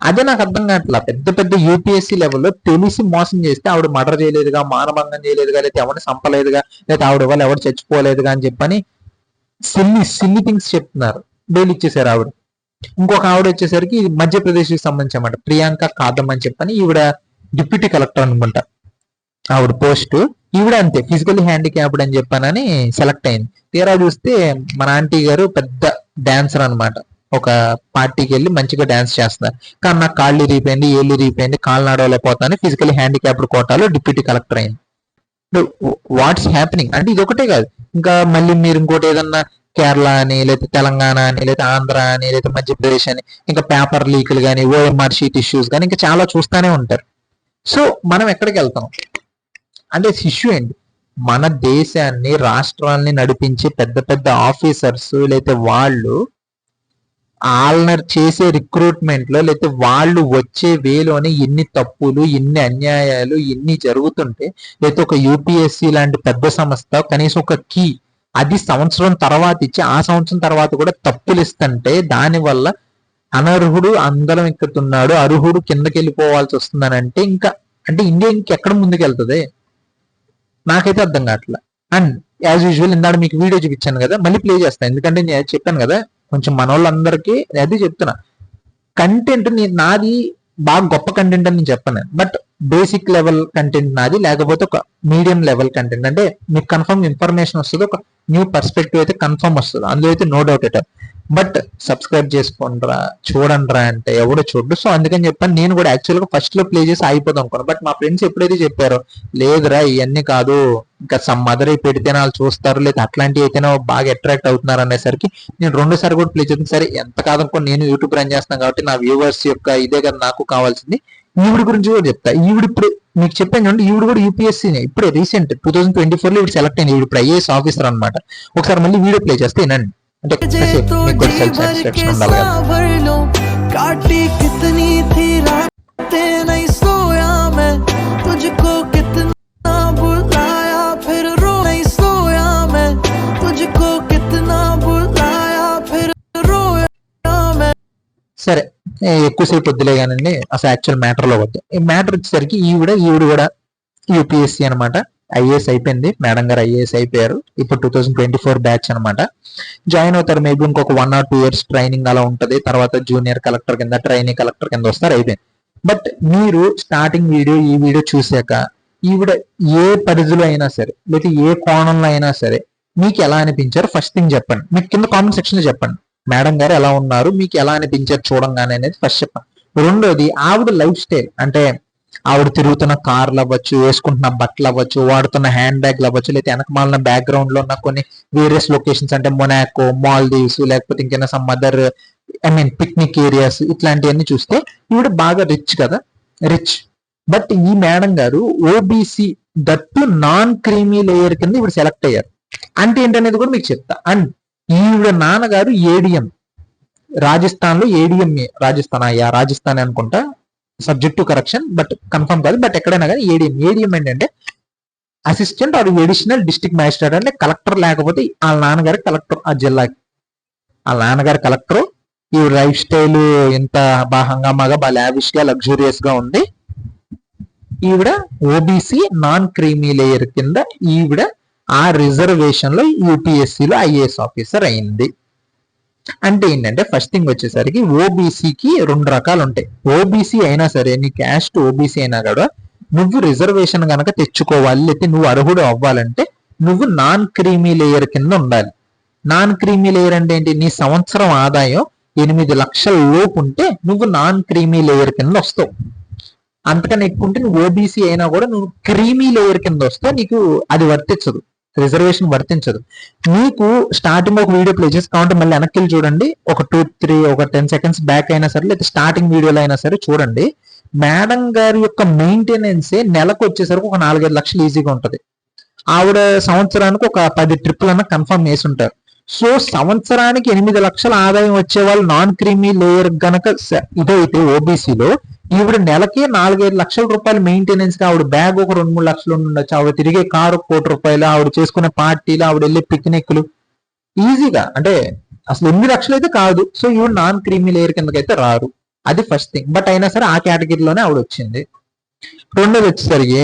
Speaker 2: అదే నాకు అర్థం కావట్లా. పెద్ద పెద్ద యూపీఎస్సీ లెవెల్లో తెలిసి మోసం చేస్తే ఆవిడ మర్డర్ చేయలేదుగా, మానభంగం చేయలేదుగా, లేదా ఎవరిని చంపలేదుగా, లేదా ఆవిడ వల్ల ఎవరు చచ్చిపోలేదుగా అని చెప్పని సిల్లి థింగ్స్ చెప్తున్నారు. బెయిల్ ఇచ్చేసారు ఆవిడ. ఇంకొక ఆవిడ వచ్చేసరికి మధ్యప్రదేశ్ కి సంబంధించి అన్నమాట, ప్రియాంక కాదం అని చెప్పని. ఈవిడ డిప్యూటీ కలెక్టర్ అనుకుంటా ఆవిడ పోస్ట్. ఈవిడ అంతే ఫిజికల్లీ హ్యాండిక్యాప్డ్ అని చెప్పానని సెలెక్ట్ అయింది. తీరా చూస్తే మన ఆంటీ గారు పెద్ద డాన్సర్ అనమాట. ఒక పార్టీకి వెళ్ళి మంచిగా డాన్స్ చేస్తున్నారు. కానీ నాకు కాళ్ళు ఇరిగిపోయింది, ఏళ్ళు ఇరిగిపోయింది, కాళ్ళు నడవలేకపోతాను, ఫిజికల్లీ హ్యాండిక్యాప్డ్ కోటాలో డిప్యూటీ కలెక్టర్ అయింది. వాట్స్ హ్యాపెనింగ్ అంటే ఇది ఒకటే కాదు, ఇంకా మళ్ళీ మీరు ఇంకోటి ఏదన్నా కేరళ అని, లేదా తెలంగాణ అని, లేదా ఆంధ్ర అని, లేదా మధ్యప్రదేశ్ అని, ఇంకా పేపర్ లీకులు కానీ, ఓఎంఆర్ షీట్ ఇష్యూస్ కానీ ఇంకా చాలా చూస్తూనే ఉంటారు. సో మనం ఎక్కడికి వెళ్తాం అంటే ఇష్యూ ఏంటి? మన దేశాన్ని రాష్ట్రాన్ని నడిపించే పెద్ద పెద్ద ఆఫీసర్స్ లేదా వాళ్ళు చేసే రిక్రూట్మెంట్ లో లేకపోతే వాళ్ళు వచ్చే వేలోనే ఎన్ని తప్పులు, ఎన్ని అన్యాయాలు, ఎన్ని జరుగుతుంటే, లేకపోతే ఒక యూపీఎస్సీ లాంటి పెద్ద సంస్థ కనీసం ఒక కీ అది సంవత్సరం తర్వాత ఇచ్చి ఆ సంవత్సరం తర్వాత కూడా తప్పులు ఇస్తుంటే దానివల్ల అనర్హుడు అందరం ఎక్కుతున్నాడు, అర్హుడు కిందకి వెళ్ళిపోవాల్సి వస్తుందని అంటే ఇంకా అంటే ఇండియా ఇంకెక్కడ ముందుకెళ్తుంది నాకైతే అర్థం కావట్లా. అండ్ యాజ్ యూజువల్ ఇందాక మీకు వీడియో చూపించాను కదా, మళ్ళీ ప్లే చేస్తాను. ఎందుకంటే నేను చెప్పాను కదా కొంచెం మన వాళ్ళందరికీ అది చెప్తున్నా, కంటెంట్ నాది బాగా గొప్ప కంటెంట్ అని నేను చెప్పను. బట్ బేసిక్ లెవెల్ కంటెంట్ నాది, లేకపోతే ఒక మీడియం లెవెల్ కంటెంట్. అంటే మీకు కన్ఫర్మ్ ఇన్ఫర్మేషన్ వస్తుంది, ఒక న్యూ పర్స్పెక్టివ్ అయితే కన్ఫర్మ్ వస్తుంది, అందులో అయితే no doubt at. But subscribe చేసుకోండిరా, చూడండిరా అంటే ఎవడో చూడు. సో అందుకని చెప్పాను. నేను కూడా యాక్చువల్గా ఫస్ట్ లో ప్లే చేసి అయిపోదాం అనుకున్నాను. బట్ మా ఫ్రెండ్స్ ఎప్పుడైతే చెప్పారో లేదురా ఇవన్నీ కాదు, ఇంకా సమ్ మదర్ పెడితేనే వాళ్ళు చూస్తారు, లేదా అట్లాంటివి అయితేనే బాగా అట్రాక్ట్ అవుతున్నారు అనేసరికి నేను 2 సార్లు కూడా ప్లే చేస్తాను. సరే ఎంత కాదనుకో, నేను యూట్యూబ్ రన్ చేస్తాను కాబట్టి నా వ్యూవర్స్ యొక్క ఇదే కదా నాకు కావాల్సింది. ఈవిడ గురించి కూడా చెప్తా. ఈవిడ ఇప్పుడు మీకు చెప్పాను చూడండి, ఈవిడ కూడా యూపీఎస్సీ ఇప్పుడే రీసెంట్ 2024 లో ఈవిడ సెలెక్ట్ అయింది. ఈవిడ ఇప్పుడు ఐఏఎస్ ఆఫీసర్ అనమాట. ఒకసారి మళ్ళీ వీడియో ప్లే చేస్తే వినండి. అంటే మీకు కూడా సెల్ఫ్ సాటిస్ఫాక్షన్ ఉండాలి కదా.
Speaker 1: काटी कितनी थी रातें नहीं सोया मैं, तुझको कितना बुलाया फिर रो नहीं सोया मैं, तुझको कितना बुलाया फिर रोया मैं.
Speaker 2: సరే ఎక్కువసేపు వద్దులే కానండి, అసలు యాక్చువల్ మ్యాటర్ లో వద్దు. ఈ మ్యాటర్ వచ్చేసరికి ఈవిడ కూడా యూపీఎస్సీ అనమాట. ఐఏఎస్ అయిపోయింది, మేడం గారు ఐఏఎస్ అయిపోయారు. ఇప్పుడు 2024 బ్యాచ్ అనమాట. జాయిన్ అవుతారు. మేబీ ఇంకొక 1 or 2 years ట్రైనింగ్ అలా ఉంటది. తర్వాత జూనియర్ కలెక్టర్ కింద, ట్రైనింగ్ కలెక్టర్ కింద వస్తారు, అయిపోయింది. బట్ మీరు స్టార్టింగ్ ఈ వీడియో చూసాక ఈవిడ ఏ పరిధిలో అయినా సరే, లేదా ఏ కోణంలో అయినా సరే మీకు ఎలా అనిపించారు ఫస్ట్ థింగ్ చెప్పండి. మీకు కింద కామెంట్ సెక్షన్ లో చెప్పండి మేడం గారు ఎలా ఉన్నారు, మీకు ఎలా అనిపించారు చూడంగానే అనేది ఫస్ట్ చెప్పండి. రెండోది ఆవిడ లైఫ్ స్టైల్, అంటే ఆవిడ తిరుగుతున్న కార్లు అవ్వచ్చు, వేసుకుంటున్న బట్టలు అవ్వచ్చు, వాడుతున్న హ్యాండ్ బ్యాగ్లు అవ్వచ్చు, లేకపోతే వెనకమాలిన బ్యాక్గ్రౌండ్ లో ఉన్న కొన్ని వేరియస్ లొకేషన్స్ అంటే మొనాకో, మాల్దీవ్స్, లేకపోతే ఇంకైనా సమ్ అదర్ పిక్నిక్ ఏరియాస్, ఇట్లాంటివన్నీ చూస్తే ఈవిడ బాగా రిచ్ కదా, రిచ్. బట్ ఈ మేడం గారు OBC that non creamy layer కింద ఇప్పుడు సెలెక్ట్ అయ్యారు. అంటే ఏంటనేది కూడా మీకు చెప్తా. అండ్ ఈవిడ నాన్నగారు ఏడిఎం, రాజస్థాన్ లో ఏడిఎం, రాజస్థాన్ అనుకుంటా, subject to correction, but confirm కాదు. బట్ ఎక్కడైనా కానీ ఏడిఎం ఏంటంటే assistant are additional district magistrate, అంటే కలెక్టర్, లేకపోతే వాళ్ళ నాన్నగారు కలెక్టర్ ఆ జిల్లాకి. వాళ్ళ నాన్నగారు కలెక్టర్. ఈ లైఫ్ స్టైల్ ఎంత బాగా హంగామాగా, బాగా లావిష్ గా, లగ్జూరియస్ గా ఉంది. ఈవిడ ఓబీసీ నాన్ క్రీమీ లేయర్ కింద ఈవిడ ఆ రిజర్వేషన్ లో యూపీఎస్సీలో ఐఏఎస్ ఆఫీసర్ అయింది. అంటే ఏంటంటే ఫస్ట్ థింగ్ వచ్చేసరికి ఓబీసీకి 2 రకాలు ఉంటాయి. ఓబీసీ అయినా సరే, నీ క్యాస్ట్ ఓబీసీ అయినా కూడా నువ్వు రిజర్వేషన్ గనక తెచ్చుకోవాలి, లేకపోతే నువ్వు అర్హుడు అవ్వాలంటే నువ్వు నాన్ క్రీమీ లేయర్ కింద ఉండాలి. నాన్ క్రీమీ లేయర్ అంటే ఏంటి? నీ సంవత్సరం ఆదాయం 8 లక్షల లోపు ఉంటే నువ్వు నాన్ క్రీమీ లేయర్ కింద వస్తావు. అంతకన్నా ఎక్కువ ఉంటే నువ్వు ఓబీసీ అయినా కూడా నువ్వు క్రీమీ లేయర్ కింద వస్తే నీకు అది వర్తించదు, రిజర్వేషన్ వర్తించదు. మీకు స్టార్టింగ్ ఒక వీడియో ప్లే చేసి కావాలంటే మళ్ళీ వెనక్కి వెళ్ళి చూడండి, ఒక 10 సెకండ్స్ బ్యాక్ అయినా సరే, లేదా స్టార్టింగ్ వీడియోలో అయినా సరే చూడండి. మేడం గారి యొక్క మెయింటెనెన్సే నెలకు వచ్చేసరికి ఒక 4-5 లక్షలు ఈజీగా ఉంటది. ఆవిడ సంవత్సరానికి ఒక 10 ట్రిప్పులు అన్న కన్ఫర్మ్ చేసి ఉంటారు. సో సంవత్సరానికి 8 లక్షల ఆదాయం వచ్చే వాళ్ళు నాన్ క్రీమీ లేయర్ గనక ఇదైతే ఓబీసీలో, ఈవిడ నెలకి 4-5 లక్షల రూపాయలు మెయింటెనెన్స్ గా, ఆవిడ బ్యాగ్ ఒక 2-3 లక్షలు ఉండొచ్చు, ఆవిడ తిరిగే కారు 1 కోటి రూపాయలు, ఆవిడ చేసుకునే పార్టీలు, ఆవిడ వెళ్ళే పిక్నిక్లు ఈజీగా, అంటే అసలు 8 లక్షలు అయితే కాదు. సో ఈవిడ నాన్ క్రీమీ లేయర్ కిందకైతే రారు. అది ఫస్ట్ థింగ్. బట్ అయినా సరే ఆ కేటగిరీలోనే ఆవిడ వచ్చింది. రెండోది వచ్చేసరికి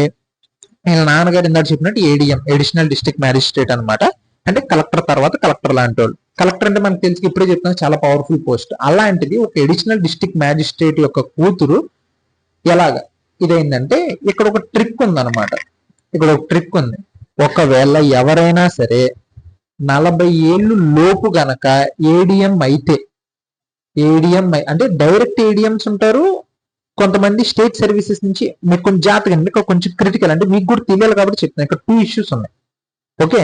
Speaker 2: వీళ్ళ నాన్నగారు ఇందాక చెప్పినట్టు ఏడిఎం, ఎడిషనల్ డిస్ట్రిక్ట్ మ్యాజిస్ట్రేట్ అనమాట. అంటే కలెక్టర్ తర్వాత కలెక్టర్ లాంటి వాళ్ళు. కలెక్టర్ అంటే మనకు తెలిసి ఇప్పుడే చెప్తున్నా చాలా పవర్ఫుల్ పోస్ట్. అలాంటిది ఒక ఎడిషనల్ డిస్ట్రిక్ట్ మ్యాజిస్ట్రేట్ యొక్క కూతురు ఎలాగా ఇదేంటంటే, ఇక్కడ ఒక ట్రిక్ ఉందన్నమాట. ఇక్కడ ఒక ట్రిక్ ఉంది. ఒకవేళ ఎవరైనా సరే 40 ఏళ్ళు లోపు గనక ఏడిఎం అయితే, ఏడిఎం అంటే డైరెక్ట్ ఏడిఎంస్ ఉంటారు, కొంతమంది స్టేట్ సర్వీసెస్ నుంచి. మీకు కొంచెం జాగ్రత్తగా, మీకు కొంచెం క్రిటికల్, అంటే మీకు కూడా తెలియాలి కాబట్టి చెప్తాను. ఇక్కడ 2 ఇష్యూస్ ఉన్నాయి. ఓకే,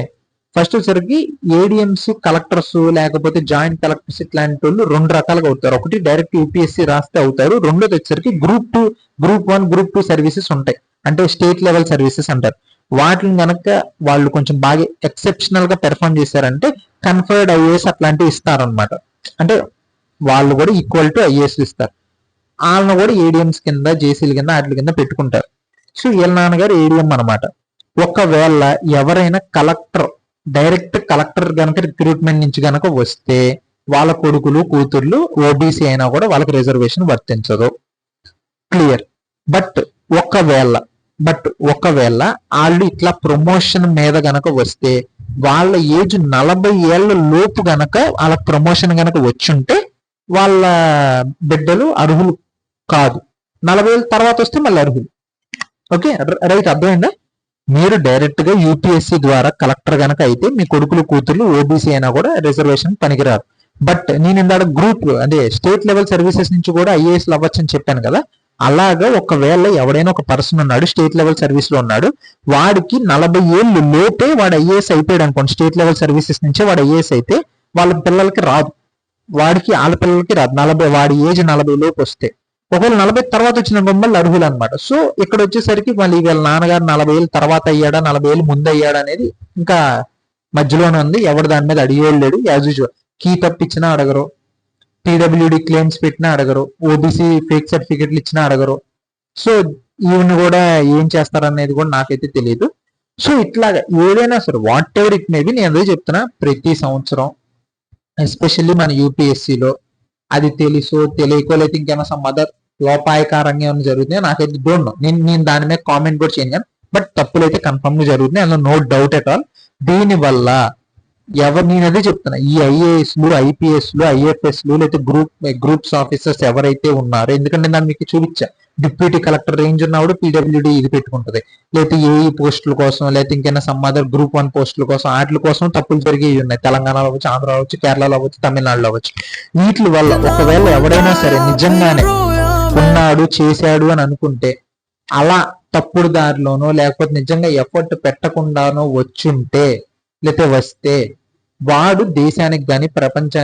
Speaker 2: ఫస్ట్ వచ్చేసరికి ఏడిఎంస్, కలెక్టర్స్, లేకపోతే జాయింట్ కలెక్టర్స్, ఇట్లాంటి వాళ్ళు 2 రకాలుగా అవుతారు. ఒకటి డైరెక్ట్ యూపీఎస్సీ రాస్తే అవుతారు. రెండోది వచ్చేసరికి గ్రూప్ 2, గ్రూప్ 1, గ్రూప్ 2 సర్వీసెస్ ఉంటాయి, అంటే స్టేట్ లెవెల్ సర్వీసెస్ అంటారు. వాటిని కనుక వాళ్ళు కొంచెం బాగా ఎక్సెప్షనల్ గా పెర్ఫార్మ్ చేశారంటే కన్ఫర్డ్ ఐఏఎస్ అట్లాంటివి ఇస్తారనమాట. అంటే వాళ్ళు కూడా ఈక్వల్ టు ఐఏఎస్ ఇస్తారు. వాళ్ళని కూడా ఏడిఎంస్ కింద, జేసీల కింద, వాటి కింద పెట్టుకుంటారు. సో వీళ్ళ నాన్నగారు ఏడిఎం అనమాట. ఒకవేళ ఎవరైనా కలెక్టర్, డైరెక్ట్ కలెక్టర్ గనక రిక్రూట్మెంట్ నుంచి గనక వస్తే వాళ్ళ కొడుకులు, కూతుర్లు ఓబీసీ అయినా కూడా వాళ్ళకి రిజర్వేషన్ వర్తించదు. క్లియర్. బట్ ఒకవేళ వాళ్ళు ఇట్లా ప్రమోషన్ మీద గనక వస్తే, వాళ్ళ ఏజ్ 40 ఏళ్ల లోపు గనక వాళ్ళ ప్రమోషన్ గనక వచ్చుంటే వాళ్ళ బిడ్డలు అర్హులు కాదు. 40 ఏళ్ళ తర్వాత వస్తే మళ్ళీ అర్హులు. ఓకే రైట్, అర్థమైందా? మీరు డైరెక్ట్ గా యూపీఎస్సీ ద్వారా కలెక్టర్ గనక అయితే మీ కొడుకులు, కూతుర్లు ఓబీసీ అయినా కూడా రిజర్వేషన్ పనికిరారు. బట్ నేను ఇందాక గ్రూప్, అదే స్టేట్ లెవెల్ సర్వీసెస్ నుంచి కూడా ఐఏఎస్ అవ్వచ్చు అని చెప్పాను కదా. అలాగా ఒకవేళ ఎవడైనా ఒక పర్సన్ ఉన్నాడు, స్టేట్ లెవెల్ సర్వీస్ లో ఉన్నాడు, వాడికి 40 ఏళ్ళు లోపే వాడు ఐఏఎస్ అయిపోయాడు అనుకోండి, స్టేట్ లెవెల్ సర్వీసెస్ నుంచే వాడు ఐఏఎస్ అయితే వాళ్ళ పిల్లలకి రాదు, వాడికి వాళ్ళ పిల్లలకి రాదు. 40, వాడి ఏజ్ 40 లోపు వస్తే. ఒకవేళ 40 తర్వాత వచ్చిన మళ్ళీ అర్హులు అనమాట. సో ఇక్కడ వచ్చేసరికి మళ్ళీ వీళ్ళ నాన్నగారు 40 ఏళ్ళ తర్వాత అయ్యాడా, 40 ఏళ్ళు ముందు అయ్యాడా అనేది ఇంకా మధ్యలోనే ఉంది. ఎవరు దాని మీద అడిగేయలేడు. యాజ్ యూజువల్ కీ తప్పిచ్చినా అడగరు, పీడబ్ల్యూడి క్లెయిమ్స్ పెట్టినా అడగరు, ఓబీసీ ఫేక్ సర్టిఫికెట్లు ఇచ్చినా అడగరు. సో ఈవెన్ కూడా ఏం చేస్తారనేది కూడా నాకైతే తెలియదు. సో ఇట్లాగా ఏదైనా సరే వాట్ ఎవర్ ఇట్ మేబీ, నేను అదే చెప్తున్నా, ప్రతి సంవత్సరం ఎస్పెషల్లీ మన యూపీఎస్సీలో అది తెలుసో తెలియకో, లేకపోతే ఇంకేమైనా సమ్ అదర్ లోపాయకారంగా ఏమైనా జరుగుతున్నాయో నాకైతే డోంట్ నో. నేను దాని మీద కామెంట్ కూడా చేయను, బట్ తప్పులైతే కన్ఫర్మ్ గా జరుగుతున్నాయి, అందులో నో డౌట్ ఎట్ ఆల్. దీనివల్ల నేను అదే చెప్తున్నా, ఈ ఐఏఎస్లు, ఐపీఎస్లు, ఐఎఫ్ఎస్లు లేదా గ్రూప్స్ ఆఫీసర్స్ ఎవరైతే ఉన్నారో, ఎందుకంటే నేను మీకు చూపించా, డిప్యూటీ కలెక్టర్ రేంజ్ ఉన్నప్పుడు పీడబ్ల్యూడీ ఇది పెట్టుకుంటది, లేకపోతే ఏఈ పోస్టుల కోసం, లేకపోతే ఇంకైనా సమ్ అదర్ గ్రూప్ 1 పోస్టుల కోసం, వాటి కోసం తప్పులు జరిగేవి ఉన్నాయి. తెలంగాణలో అవ్వచ్చు, ఆంధ్రాలో అవ్వచ్చు, కేరళలో అవ్వచ్చు, తమిళనాడులో అవ్వచ్చు. వీటి వల్ల ఒకవేళ ఎవడైనా సరే నిజంగానే ఉన్నాడు, చేశాడు అని అనుకుంటే, అలా తప్పుడు దారిలోనో లేకపోతే నిజంగా ఎఫర్ట్ పెట్టకుండానో వచ్చుంటే లేకపోతే వస్తే, వాడు దేశానికి కానీ ప్రపంచ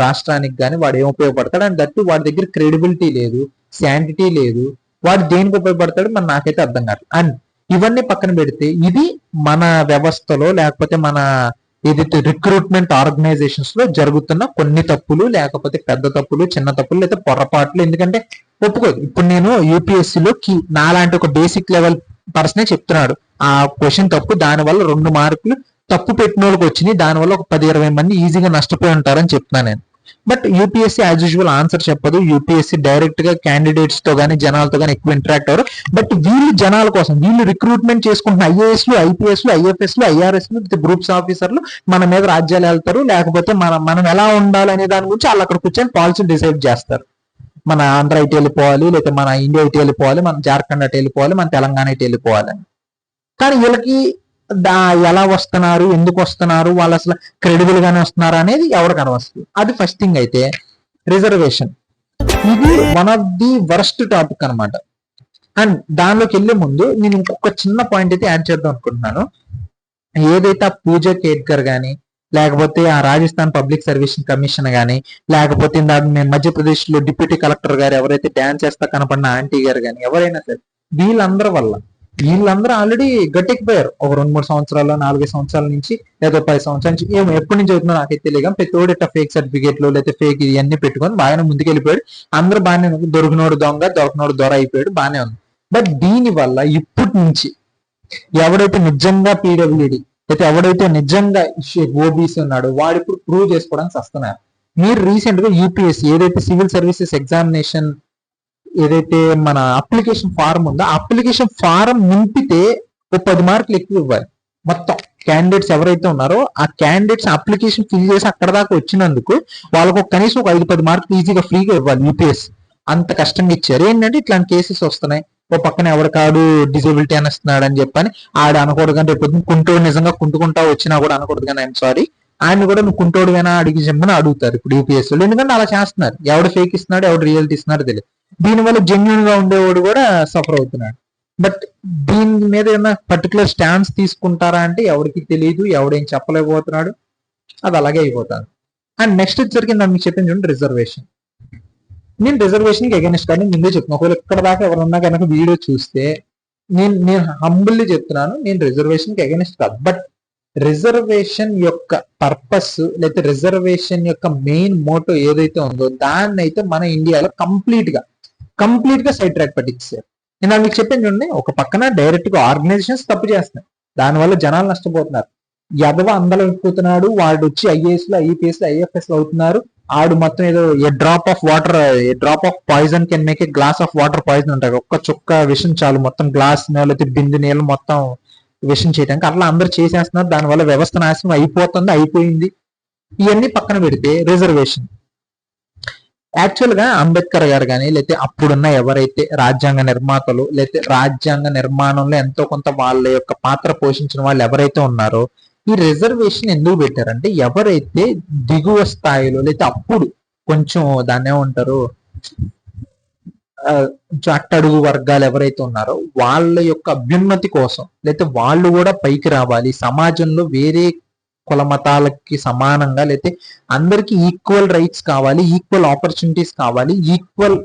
Speaker 2: రాష్ట్రానికి కానీ వాడు ఏం ఉపయోగపడతాడు? అండ్ దట్టు వాడి దగ్గర క్రెడిబిలిటీ లేదు, శాంటిటీ లేదు, వాడు దేనికి ఉపయోగపడతాడు మరి నాకైతే అర్థం కాదు. అండ్ ఇవన్నీ పక్కన పెడితే, ఇది మన వ్యవస్థలో లేకపోతే మన ఏదైతే రిక్రూట్మెంట్ ఆర్గనైజేషన్స్ లో జరుగుతున్న కొన్ని తప్పులు, లేకపోతే పెద్ద తప్పులు, చిన్న తప్పులు, లేదా పొరపాట్లు. ఎందుకంటే ఒప్పుకోదు, ఇప్పుడు నేను యూపీఎస్సీలో నాలాంటి ఒక బేసిక్ లెవెల్ పర్సనే చెప్తున్నాడు ఆ క్వశ్చన్ తప్పు, దానివల్ల 2 మార్కులు తప్పు పెట్టిన వాళ్ళకి వచ్చినాయి, దానివల్ల ఒక 10-20 మంది ఈజీగా నష్టపోయి ఉంటారని చెప్తున్నాను నేను. But UPSC as usual answer చెప్పదు. యూపీఎస్సీ డైరెక్ట్ గా క్యాండిడేట్స్ తో కానీ జనాలతో కానీ ఎక్కువ ఇంటరాక్ట్ అవ్వరు. బట్ వీళ్ళు జనాల కోసం, వీళ్ళు రిక్రూట్మెంట్ చేసుకుంటున్న ఐఏఎస్లు, ఐపీఎస్లు, ఐఎఫ్ఎస్లు, ఐఆర్ఎస్లు, గ్రూప్స్ ఆఫీసర్లు మన మీద రాజ్యాలు వెళ్తారు, లేకపోతే మనం ఎలా ఉండాలి అనే దాని గురించి వాళ్ళు అక్కడ కూర్చొని పాలసీ డిసైడ్ చేస్తారు. మన ఆంధ్ర ఇటు వెళ్ళిపోవాలి, లేకపోతే మన ఇండియా ఇటు వెళ్ళిపోవాలి, మన జార్ఖండ్ అటు వెళ్ళిపోవాలి, మన తెలంగాణ ఇటు వెళ్ళిపోవాలని. కానీ వీళ్ళకి ఎలా వస్తున్నారు, ఎందుకు వస్తున్నారు, వాళ్ళు అసలు క్రెడిబుల్ గానే వస్తున్నారు అనేది ఎవరికి అనవస్తుంది. అది ఫస్ట్ థింగ్. అయితే రిజర్వేషన్, ఇది one of the worst topic అనమాట. అండ్ దానిలోకి వెళ్లే ముందు నేను ఇంకొక చిన్న పాయింట్ అయితే యాడ్ చేద్దాం అనుకుంటున్నాను. ఏదైతే ఆ పూజా కేట్కర్ గానీ, లేకపోతే ఆ రాజస్థాన్ పబ్లిక్ సర్వీస్ కమిషన్ గానీ, లేకపోతే మధ్యప్రదేశ్ లో డిప్యూటీ కలెక్టర్ గారు ఎవరైతే డాన్స్ చేస్తా కనపడిన ఆంటీ గారు కానీ, ఎవరైనా సరే వీళ్ళందరూ ఆల్రెడీ గట్టెక్కిపోయారు. ఒక 2-3 సంవత్సరాలు, 4 సంవత్సరాల నుంచి, లేదా 10 సంవత్సరాల నుంచి, ఎప్పటి నుంచి అవుతుందో నాకైతే తెలియదు. ప్రతిోడు ఇట్లా ఫేక్ సర్టిఫికేట్లు లేదా ఫేక్ ఇవన్నీ పెట్టుకొని బాగానే ముందుకెళ్ళిపోయాడు. అందరూ బాగానే, దొరికినోడు దొంగ, దొరకనోడు దొర అయిపోయాడు, బాగానే ఉంది. బట్ దీని వల్ల ఇప్పటి నుంచి ఎవడైతే నిజంగా పీడబ్ల్యూడి అయితే ఎవడైతే నిజంగా ఓబీసీ ఉన్నాడో వాడు ఇప్పుడు ప్రూవ్ చేసుకోవడానికి వస్తున్నారు. మీరు రీసెంట్ గా యూపీఎస్సీ ఏదైతే సివిల్ సర్వీసెస్ ఎగ్జామినేషన్ ఏదైతే మన అప్లికేషన్ ఫారం ఉందో, అప్లికేషన్ ఫారం నింపితే ఒక 10 మార్కులు ఎక్కువ ఇవ్వాలి. మొత్తం క్యాండిడేట్స్ ఎవరైతే ఉన్నారో ఆ క్యాండిడేట్స్ అప్లికేషన్ ఫిల్ చేసి అక్కడ దాకా వచ్చినందుకు వాళ్ళకు కనీసం ఒక 5-10 మార్కులు ఈజీగా ఫ్రీగా ఇవ్వాలి. యూపీఎస్సీ అంత కష్టంగా ఇచ్చారు. ఏంటంటే ఇట్లాంటి కేసెస్ వస్తున్నాయి. ఓ పక్కన ఎవరికాడు డిజబిలిటీ అనేస్తున్నాడు అని చెప్పని ఆడ అనకూడదు. కానీ రేపు కుంటోడు నిజంగా కుంటుకుంటా వచ్చినా కూడా అనకూడదు. కానీ ఐఎమ్ సారీ, ఆయన కూడా నువ్వు కుంటోడు వేనా అడిగి చెప్పని అడుగుతారు ఇప్పుడు యూపీఎస్సీలో. ఎందుకంటే అలా చేస్తున్నారు. ఎవడు ఫేక్ ఇస్తున్నాడు, ఎవడు రియాలిటీ ఇస్తున్నారో తెలియదు. దీనివల్ల జెన్యున్ గా ఉండేవాడు కూడా సఫర్ అవుతున్నాడు. బట్ దీని మీద ఏమైనా పర్టికులర్ స్టాండ్స్ తీసుకుంటారా అంటే ఎవరికి తెలియదు, ఎవడేం చెప్పలేకపోతున్నాడు, అది అలాగే అయిపోతాను. అండ్ నెక్స్ట్ వచ్చరికి నాకు మీకు చెప్పింది చూడండి, రిజర్వేషన్. నేను రిజర్వేషన్ కి అగైనెస్ట్ కానీ ముందే చెప్తున్నాను. ఒకవేళ ఇక్కడ దాకా ఎవరన్నా కనుక వీడియో చూస్తే నేను హంబుల్లీ చెప్తున్నాను, నేను రిజర్వేషన్ కి అగైనెస్ట్ కాదు. బట్ రిజర్వేషన్ యొక్క పర్పస్ లేదా రిజర్వేషన్ యొక్క మెయిన్ మోటో ఏదైతే ఉందో దాన్ని అయితే మన ఇండియాలో కంప్లీట్ గా సైడ్ ట్రాక్ పట్టించారు. నేను మీకు చెప్పాను చూడండి, ఒక పక్కన డైరెక్ట్ గా ఆర్గనైజేషన్స్ తప్పు చేస్తున్నాయి, దానివల్ల జనాలు నష్టపోతున్నారు. ఎదవ అందలో ఎక్కుతున్నాడు, వాడు వచ్చి ఐఏఎస్లు, ఐపీఎస్లు, ఐఎఫ్ఎస్లు అవుతున్నారు. ఆడు మొత్తం ఏదో a drop of poison can make a glass of water poison అంటారు. ఒక్క చుక్క విషం చాలు మొత్తం గ్లాస్ లేకపోతే బిందు నీళ్ళు మొత్తం విషం చేయడానికి. అట్లా అందరు చేసేస్తున్నారు. దానివల్ల వ్యవస్థ నాశనం అయిపోయింది. ఇవన్నీ పక్కన పెడితే రిజర్వేషన్ యాక్చువల్ గా అంబేద్కర్ గారు కానీ, లేకపోతే అప్పుడున్న ఎవరైతే రాజ్యాంగ నిర్మాతలు, లేకపోతే రాజ్యాంగ నిర్మాణంలో ఎంతో కొంత వాళ్ళ యొక్క పాత్ర పోషించిన వాళ్ళు ఎవరైతే ఉన్నారో, ఈ రిజర్వేషన్ ఎందుకు పెట్టారంటే ఎవరైతే దిగువ స్థాయిలో లేకపోతే అప్పుడు కొంచెం దాన్ని ఏమంటారు అట్టడుగు వర్గాలు ఎవరైతే ఉన్నారో వాళ్ళ యొక్క అభ్యున్నతి కోసం, లేకపోతే వాళ్ళు కూడా పైకి రావాలి, సమాజంలో వేరే కుల మతాలకి సమానంగా, లేకపోతే అందరికి ఈక్వల్ రైట్స్ కావాలి, ఈక్వల్ ఆపర్చునిటీస్ కావాలి, ఈక్వల్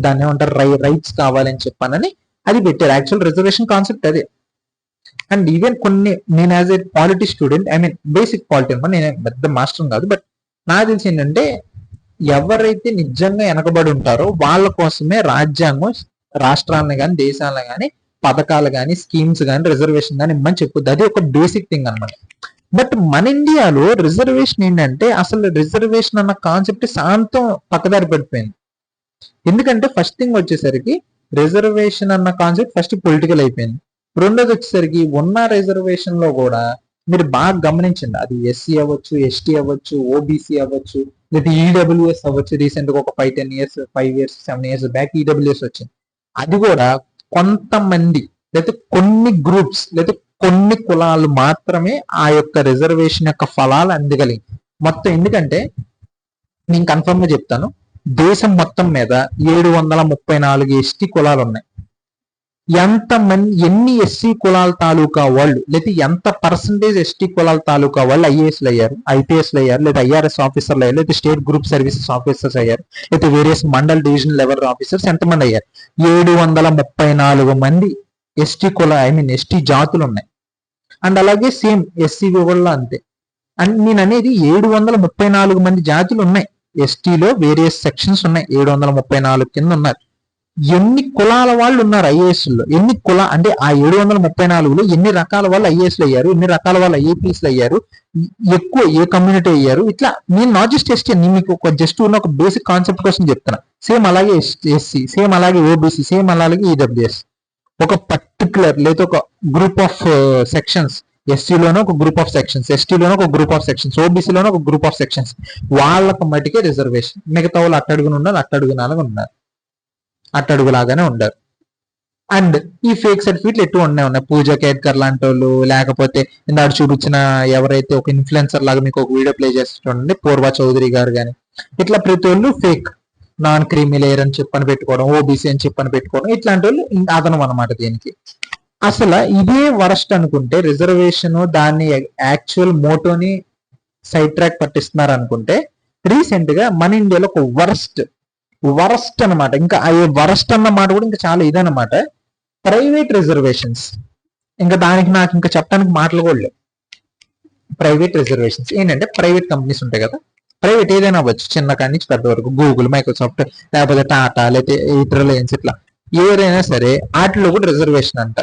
Speaker 2: దాన్ని ఏమంటారు రైట్స్ కావాలి అని చెప్పానని అది పెట్టారు. యాక్చువల్ రిజర్వేషన్ కాన్సెప్ట్ అదే. అండ్ ఈవెన్ కొన్ని నేను as a polity student, I mean basic polity అనమాట, నేను పెద్ద మాస్టర్ కాదు, బట్ నాకు తెలిసి ఏంటంటే ఎవరైతే నిజంగా వెనకబడి ఉంటారో వాళ్ళ కోసమే రాజ్యాంగం రాష్ట్రాలను కానీ దేశాలను కానీ పథకాలు కానీ స్కీమ్స్ కానీ రిజర్వేషన్ కానీ ఇమ్మని చెప్పుద్ది. అది ఒక బేసిక్ థింగ్ అనమాట. బట్ మన ఇండియాలో రిజర్వేషన్ ఏంటంటే అసలు రిజర్వేషన్ అన్న కాన్సెప్ట్ శాంతం పక్కదారి పడిపోయింది. ఎందుకంటే ఫస్ట్ థింగ్ వచ్చేసరికి రిజర్వేషన్ అన్న కాన్సెప్ట్ ఫస్ట్ పొలిటికల్ అయిపోయింది. రెండోది వచ్చేసరికి ఉన్న రిజర్వేషన్ లో కూడా మీరు బాగా గమనించండి, అది ఎస్సీ అవ్వచ్చు, ఎస్టీ అవ్వచ్చు, ఓబీసీ అవ్వచ్చు, లేదా ఈడబ్ల్యూఎస్ అవ్వచ్చు. రీసెంట్ గా ఒక 5-10 years 5 years 7 years back EWS వచ్చింది. అది కూడా కొంతమంది లేదా కొన్ని గ్రూప్స్ లేదా కొన్ని కులాలు మాత్రమే ఆ యొక్క రిజర్వేషన్ యొక్క ఫలాలు అందగలిగి. మొత్తం ఎందుకంటే నేను కన్ఫర్మ్ గా చెప్తాను, దేశం మొత్తం మీద 734 ఎస్టీ కులాలు ఉన్నాయి. ఎన్ని ఎస్సీ కులాల తాలూకా వాళ్ళు లేదా ఎంత పర్సంటేజ్ ఎస్టీ కులాల తాలూకా వాళ్ళు ఐఏఎస్లు అయ్యారు, ఐపీఎస్లు అయ్యారు, లేదా ఐఆర్ఎస్ ఆఫీసర్లు అయ్యారు, లేదా స్టేట్ గ్రూప్ సర్వీసెస్ ఆఫీసర్స్ అయ్యారు, లేదా various mandal division level officers ఎంతమంది అయ్యారు? 734 మంది ఎస్టీ ఎస్టీ జాతులు ఉన్నాయి. అండ్ అలాగే సేమ్ ఎస్సీ కూడా అంతే. అండ్ నేను అనేది 734 మంది జాతులు ఉన్నాయి. ఎస్టీలో వేరియస్ సెక్షన్స్ ఉన్నాయి, 734 కింద ఉన్నారు. ఎన్ని కులాల వాళ్ళు ఉన్నారు ఐఏఎస్ లో? ఎన్ని అంటే ఆ 734లో ఎన్ని రకాల వాళ్ళు ఐఏఎస్లు అయ్యారు, ఎన్ని రకాల వాళ్ళు ఐఏపీఎస్లు అయ్యారు, ఎక్కువ ఏ కమ్యూనిటీ అయ్యారు? ఇట్లా నేను నాట్ జస్ట్ ఎస్టీ, నేను మీకు ఒక జస్ట్ ఉన్న ఒక బేసిక్ కాన్సెప్ట్ కోసం చెప్తున్నా. సేమ్ అలాగే ఎస్సీ, సేమ్ అలాగే ఓబీసీ, సేమ్ అలాగే ఈడబ్ల్యూఎస్. ఒక పర్టికులర్ లేదా ఒక గ్రూప్ ఆఫ్ సెక్షన్స్, ఎస్సీలోనే ఒక గ్రూప్ ఆఫ్ సెక్షన్స్, ఎస్టీలోనే ఒక గ్రూప్ ఆఫ్ సెక్షన్స్, ఓబీసీలోనే ఒక గ్రూప్ ఆఫ్ సెక్షన్స్, వాళ్ళకి మటుకే రిజర్వేషన్. మిగతా వాళ్ళు అట్టడుగున ఉన్నారు, అట్టడుగునాలుగా ఉన్నారు, అట్టడుగులాగానే ఉండారు. అండ్ ఈ ఫేక్ సర్టిఫికెట్లు ఎటు ఉన్నాయి. పూజా కేట్కర్ లాంటి వాళ్ళు, లేకపోతే ఇందాక చూపించిన ఎవరైతే ఒక ఇన్ఫ్లుయెన్సర్ లాగా మీకు ఒక వీడియో ప్లే చేస్తుండే పూర్వ చౌదరి గారు కానీ, ఇట్లా ప్రతి వాళ్ళు ఫేక్ నాన్ క్రీమీ లేయర్ అని చెప్పని పెట్టుకోవడం, ఓబీసీ అని చెప్పని పెట్టుకోవడం, ఇట్లాంటి వాళ్ళు అదనం అనమాట దీనికి. అసలు ఇదే వరస్ట్ అనుకుంటే, రిజర్వేషన్ దాన్ని యాక్చువల్ మోటోని సైడ్ ట్రాక్ పట్టిస్తున్నారు అనుకుంటే, రీసెంట్ గా మన ఇండియాలో ఒక వరస్ట్ అనమాట. ఇంకా అయ్యే వరస్ట్ అన్న మాట కూడా ఇంకా చాలా ఇదనమాట, ప్రైవేట్ రిజర్వేషన్స్. ఇంకా దానికి నాకు ఇంకా చెప్పడానికి మాటలు కూడా లేవు. ప్రైవేట్ రిజర్వేషన్స్ ఏంటంటే, ప్రైవేట్ కంపెనీస్ ఉంటాయి కదా, ప్రైవేట్ ఏదైనా అవ్వచ్చు, చిన్న కాడి నుంచి పెద్ద వరకు, గూగుల్, మైక్రోసాఫ్ట్, లేకపోతే టాటా, లేకపోతే రిలయన్స్, ఇట్లా ఏదైనా సరే వాటిలో కూడా రిజర్వేషన్ అంట.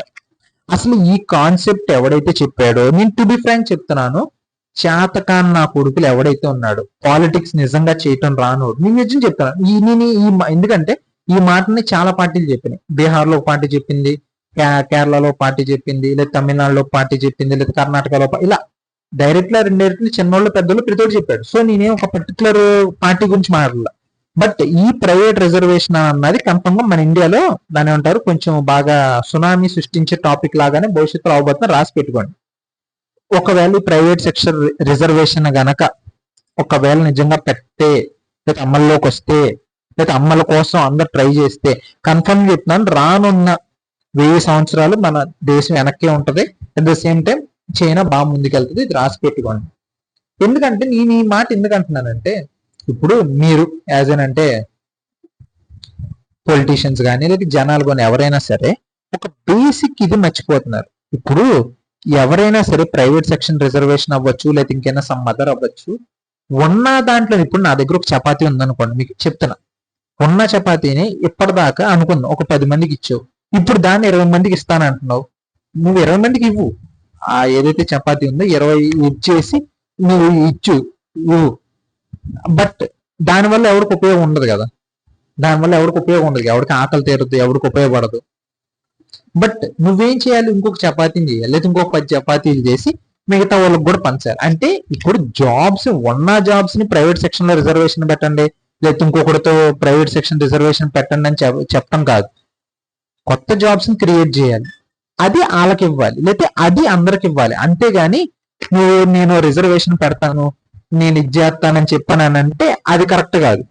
Speaker 2: అసలు ఈ కాన్సెప్ట్ ఎవడైతే చెప్పాడో, నేను టు బి ఫ్రాంక్ చెప్తున్నాను, చేతకాన్ నా కొడుకులు ఎవడైతే ఉన్నాడు, పాలిటిక్స్ నిజంగా చేయటం రానోడు, నేను నిజం చెప్తాను. ఎందుకంటే ఈ మాటని చాలా పార్టీలు చెప్పినాయి. బీహార్లో ఒక పార్టీ చెప్పింది, కేరళలో పార్టీ చెప్పింది, లేదా తమిళనాడులో పార్టీ చెప్పింది, లేదా కర్ణాటకలో, ఇలా డైరెక్ట్లీ ఇండైరెక్ట్లీ చిన్నోళ్ళు పెద్దోళ్ళు ప్రతిోడు చెప్పాడు. సో నేనే ఒక పర్టికులర్ పార్టీ గురించి మాట్లాడాల. బట్ ఈ ప్రైవేట్ రిజర్వేషన్ అన్నది కన్ఫర్మ్ గా మన ఇండియాలో దాని ఉంటారు కొంచెం బాగా సునామీ సృష్టించే టాపిక్ లాగానే భవిష్యత్తులో అవబోతున్నా, రాసి పెట్టుకోండి. ఒకవేళ ఈ ప్రైవేట్ సెక్షన్ రిజర్వేషన్ గనక ఒకవేళ నిజంగా పెడితే, లేదా అమల్లోకి వస్తే, లేదా అమల కోసం అందరు ట్రై చేస్తే, కన్ఫర్మ్ చెప్తున్నాను, రానున్న 1000 సంవత్సరాలు మన దేశం వెనక్కే ఉంటది. At the same time China బాగా ముందుకెళ్తుంది. ఇది రాసి పెట్టుకోండి. ఎందుకంటే నేను ఈ మాట ఎందుకు అంటున్నానంటే, ఇప్పుడు మీరు యాజ్ అన్ అంటే పొలిటీషియన్స్ కానీ లేదా జనాలు కానీ ఎవరైనా సరే ఒక బేసిక్ ఇది మర్చిపోతున్నారు. ఇప్పుడు ఎవరైనా సరే ప్రైవేట్ సెక్షన్ రిజర్వేషన్ అవ్వచ్చు, లేదా ఇంకైనా సమ్ మదర్ అవ్వచ్చు, ఉన్న దాంట్లో ఇప్పుడు నా దగ్గర ఒక చపాతీ ఉందనుకోండి, మీకు చెప్తున్నా, ఉన్న చపాతీని ఇప్పటిదాకా అనుకుందాం ఒక 10 మందికి ఇచ్చావు, ఇప్పుడు దాన్ని 20 మందికి ఇస్తానంటున్నావు. నువ్వు 20 మందికి ఇవ్వు, ఆ ఏదైతే చపాతీ ఉందో 20 ఇచ్చేసి నువ్వు ఇవ్వు. బట్ దానివల్ల ఎవరికి ఉపయోగం ఉండదు కదా, ఎవరికి ఆకలి తీరదు, ఎవరికి ఉపయోగపడదు. బట్ నువ్వేం చేయాలి, ఇంకొక చపాతీని చేయాలి, లేదా ఇంకొక 10 చపాతీలు చేసి మిగతా వాళ్ళకి కూడా పంచాలి. అంటే ఇప్పుడు జాబ్స్ ఉన్న జాబ్స్ ని ప్రైవేట్ సెక్షన్ లో రిజర్వేషన్ పెట్టండి, లేకపోతే ఇంకొకటితో ప్రైవేట్ సెక్షన్ రిజర్వేషన్ పెట్టండి అని చెప్పడం కాదు. కొత్త జాబ్స్ ని క్రియేట్ చేయాలి, అది వాళ్ళకి ఇవ్వాలి, లేకపోతే అది అందరికి ఇవ్వాలి. అంతేగాని నేను రిజర్వేషన్ పెడతాను, నేను ఇది చేస్తానని చెప్పానంటే అది కరెక్ట్ కాదు.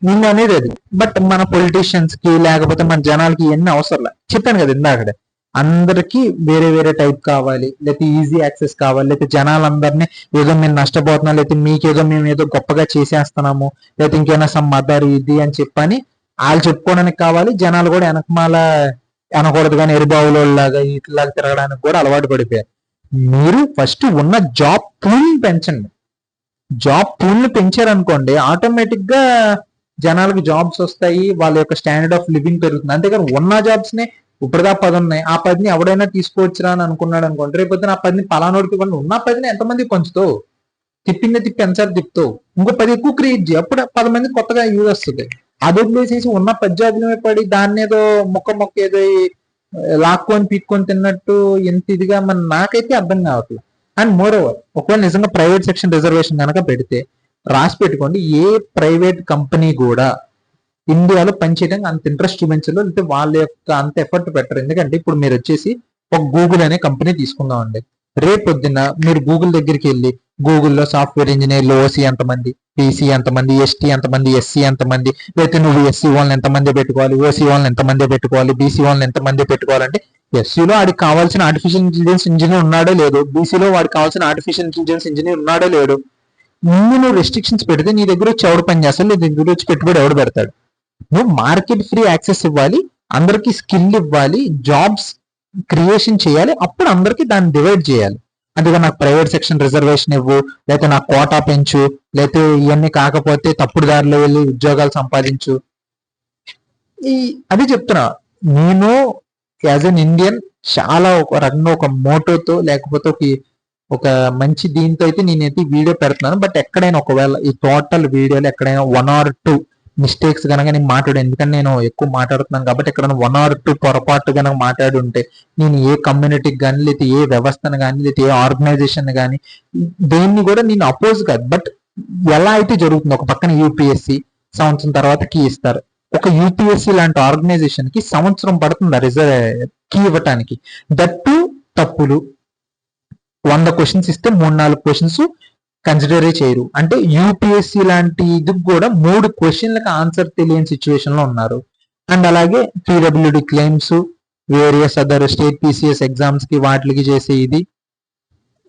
Speaker 2: నిన్న అనేది అది. బట్ మన పొలిటీషియన్స్ కి లేకపోతే మన జనాలకి ఎన్ని అవసరం చెప్పాను కదా ఇందాకడే, అందరికి వేరే వేరే టైప్ కావాలి, లేకపోతే ఈజీ యాక్సెస్ కావాలి, లేకపోతే జనాలందరినీ ఏదో మేము నష్టపోతున్నాం, లేకపోతే మీకేదో మేము ఏదో గొప్పగా చేసేస్తున్నాము, లేకపోతే ఇంకేమైనా సమ్ మదర్ ఇది అని చెప్పని వాళ్ళు చెప్పుకోవడానికి కావాలి. జనాలు కూడా వెనకమాల అనకూడదు కానీ ఎరుబావులాగా ఇట్లాగా తిరగడానికి కూడా అలవాటు పడిపోయారు. మీరు ఫస్ట్ ఉన్న జాబ్ పూల్ పెంచండి. జాబ్ పూల్ ని పెంచారనుకోండి, ఆటోమేటిక్ గా జనాలకి జాబ్స్ వస్తాయి, వాళ్ళ యొక్క స్టాండర్డ్ ఆఫ్ లివింగ్ పెరుగుతుంది. అంతేకాని ఉన్న జాబ్స్ నే ఇప్పుడుదా 10 ఉన్నాయి, ఆ 10ని ఎవడైనా తీసుకోవచ్చురా అని అనుకున్నాడు అనుకోండి, రేపొద్దున ఆ 10ని పలానోడికి ఇవ్వండి, ఉన్న 10ని ఎంతమంది పంచుతావు, తిప్పింది తిప్పి ఎంతసారి తిప్పుతావు, ఇంకో 10 ఎక్కువ క్రియేట్ చేయి, అప్పుడు 10 మంది కొత్తగా యూజ్ వస్తుంది. అది వదిలేసేసి ఉన్న 10 జాబులమే పడి దాన్ని ఏదో మొక్క ఏదో లాక్కొని పీక్కొని తిన్నట్టు ఎంత ఇదిగా నాకైతే అర్థం కావట్లేదు. అండ్ మోర్ ఓవర్ ఒకవేళ నిజంగా ప్రైవేట్ సెక్షన్ రిజర్వేషన్ కనుక పెడితే రాసి పెట్టుకోండి, ఏ ప్రైవేట్ కంపెనీ కూడా ఇండియాలో పనిచేయడానికి అంత ఇంట్రెస్ట్ చూపించరు, లేకపోతే వాళ్ళ యొక్క అంత ఎఫర్ట్ పెట్టరు. ఎందుకంటే ఇప్పుడు మీరు వచ్చేసి ఒక గూగుల్ అనే కంపెనీ తీసుకుందాం అండి. రేపు పొద్దున్న మీరు గూగుల్ దగ్గరికి వెళ్ళి గూగుల్లో సాఫ్ట్వేర్ ఇంజనీర్లు ఓసీ ఎంతమంది, పీసీ ఎంతమంది, ఎస్టీ ఎంతమంది, ఎస్సీ ఎంతమంది, లేకపోతే నువ్వు ఎస్సీ వాళ్ళని ఎంతమంది పెట్టుకోవాలి, ఓసీ వాళ్ళని ఎంతమంది పెట్టుకోవాలి, బీసీ వాళ్ళని ఎంతమంది పెట్టుకోవాలంటే ఎస్సీలో వాడికి కావాల్సిన ఆర్టిఫిషియల్ ఇంటెలిజెన్స్ ఇంజనీర్ ఉన్నాడో లేదో, బీసీలో వాడికి కావాల్సిన ఆర్టిఫిషియల్ ఇంటెలిజెన్స్ ఇంజనీర్ ఉన్నాడో లేడు. నువ్వు రెస్ట్రిక్షన్స్ పెడితే నీ దగ్గర వచ్చి ఎవడు పని చేస్తాడు, నీ దగ్గర వచ్చి పెట్టుబడి ఎవడు పెడతాడు? నువ్వు మార్కెట్ ఫ్రీ యాక్సెస్ ఇవ్వాలి, అందరికి స్కిల్ ఇవ్వాలి, జాబ్స్ క్రియేషన్ చేయాలి, అప్పుడు అందరికి దాన్ని డివైడ్ చేయాలి. అందుకే నాకు ప్రైవేట్ సెక్షన్ రిజర్వేషన్ ఇవ్వు, లేకపోతే నాకు కోటా పెంచు, లేకపోతే ఇవన్నీ కాకపోతే తప్పుడు దారిలో వెళ్ళి ఉద్యోగాలు సంపాదించు. అది చెప్తున్నా, నేను యాజ్ అన్ ఇండియన్ చాలా ఒక రకంగా ఒక మోటోతో లేకపోతే ఒక మంచి దీంతో అయితే నేనైతే వీడియో పెడుతున్నాను. బట్ ఎక్కడైనా ఒకవేళ ఈ టోటల్ వీడియోలో ఎక్కడైనా 1 or 2 మిస్టేక్స్ కనుక నేను మాట్లాడాను, ఎందుకంటే నేను ఎక్కువ మాట్లాడుతున్నాను కాబట్టి ఎక్కడైనా 1 or 2 పొరపాటు కనుక మాట్లాడి ఉంటే నేను ఏ కమ్యూనిటీకి కానీ, లేకపోతే ఏ వ్యవస్థను కానీ, లేకపోతే ఏ ఆర్గనైజేషన్ కానీ దేన్ని కూడా నేను అపోజ్ కాదు. బట్ ఎలా అయితే జరుగుతుంది, ఒక పక్కన యూపీఎస్సీ సంవత్సరం తర్వాత కీ ఇస్తారు, ఒక యూపీఎస్సీ లాంటి ఆర్గనైజేషన్ కి సంవత్సరం పడుతుంది రిజర్వ్ కీ ఇవ్వటానికి. దట్టు తప్పులు 100 క్వశ్చన్స్ ఇస్తే 3-4 క్వశ్చన్స్ కన్సిడరే చేయరు. అంటే యూపీఎస్సీ లాంటి ఇది కూడా 3 క్వశ్చన్లకు ఆన్సర్ తెలియని సిచ్యువేషన్ లో ఉన్నారు. అండ్ అలాగే PWD claims, various other state PCS exams కి వాటికి చేసే ఇది,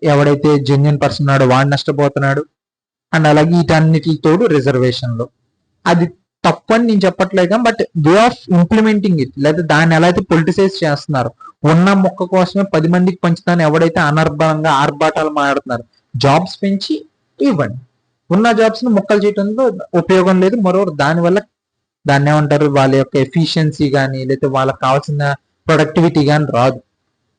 Speaker 2: ఎవడైతే జెన్యున్ పర్సన్ ఉన్నాడో వాడు నష్టపోతున్నాడు. అండ్ అలాగే వీటన్నిటితో రిజర్వేషన్ లో అది తప్పని నేను చెప్పట్లేదు, but way of implementing it, లేదా దాన్ని ఎలా అయితే పొలిటిసైజ్ చేస్తున్నారు, ఉన్న మొక్క కోసమే 10 మందికి పంచుతాను ఎవడైతే అనర్భంగా ఆర్భాటాలు మాట్లాడుతున్నారు, జాబ్స్ పెంచి ఇవ్వండి, ఉన్న జాబ్స్ ను మొక్కలు చేయడంలో ఉపయోగం లేదు. మరోవర్ దానివల్ల దాన్ని ఏమంటారు, వాళ్ళ యొక్క ఎఫిషియన్సీ కానీ లేకపోతే వాళ్ళకి కావాల్సిన ప్రొడక్టివిటీ కానీ రాదు.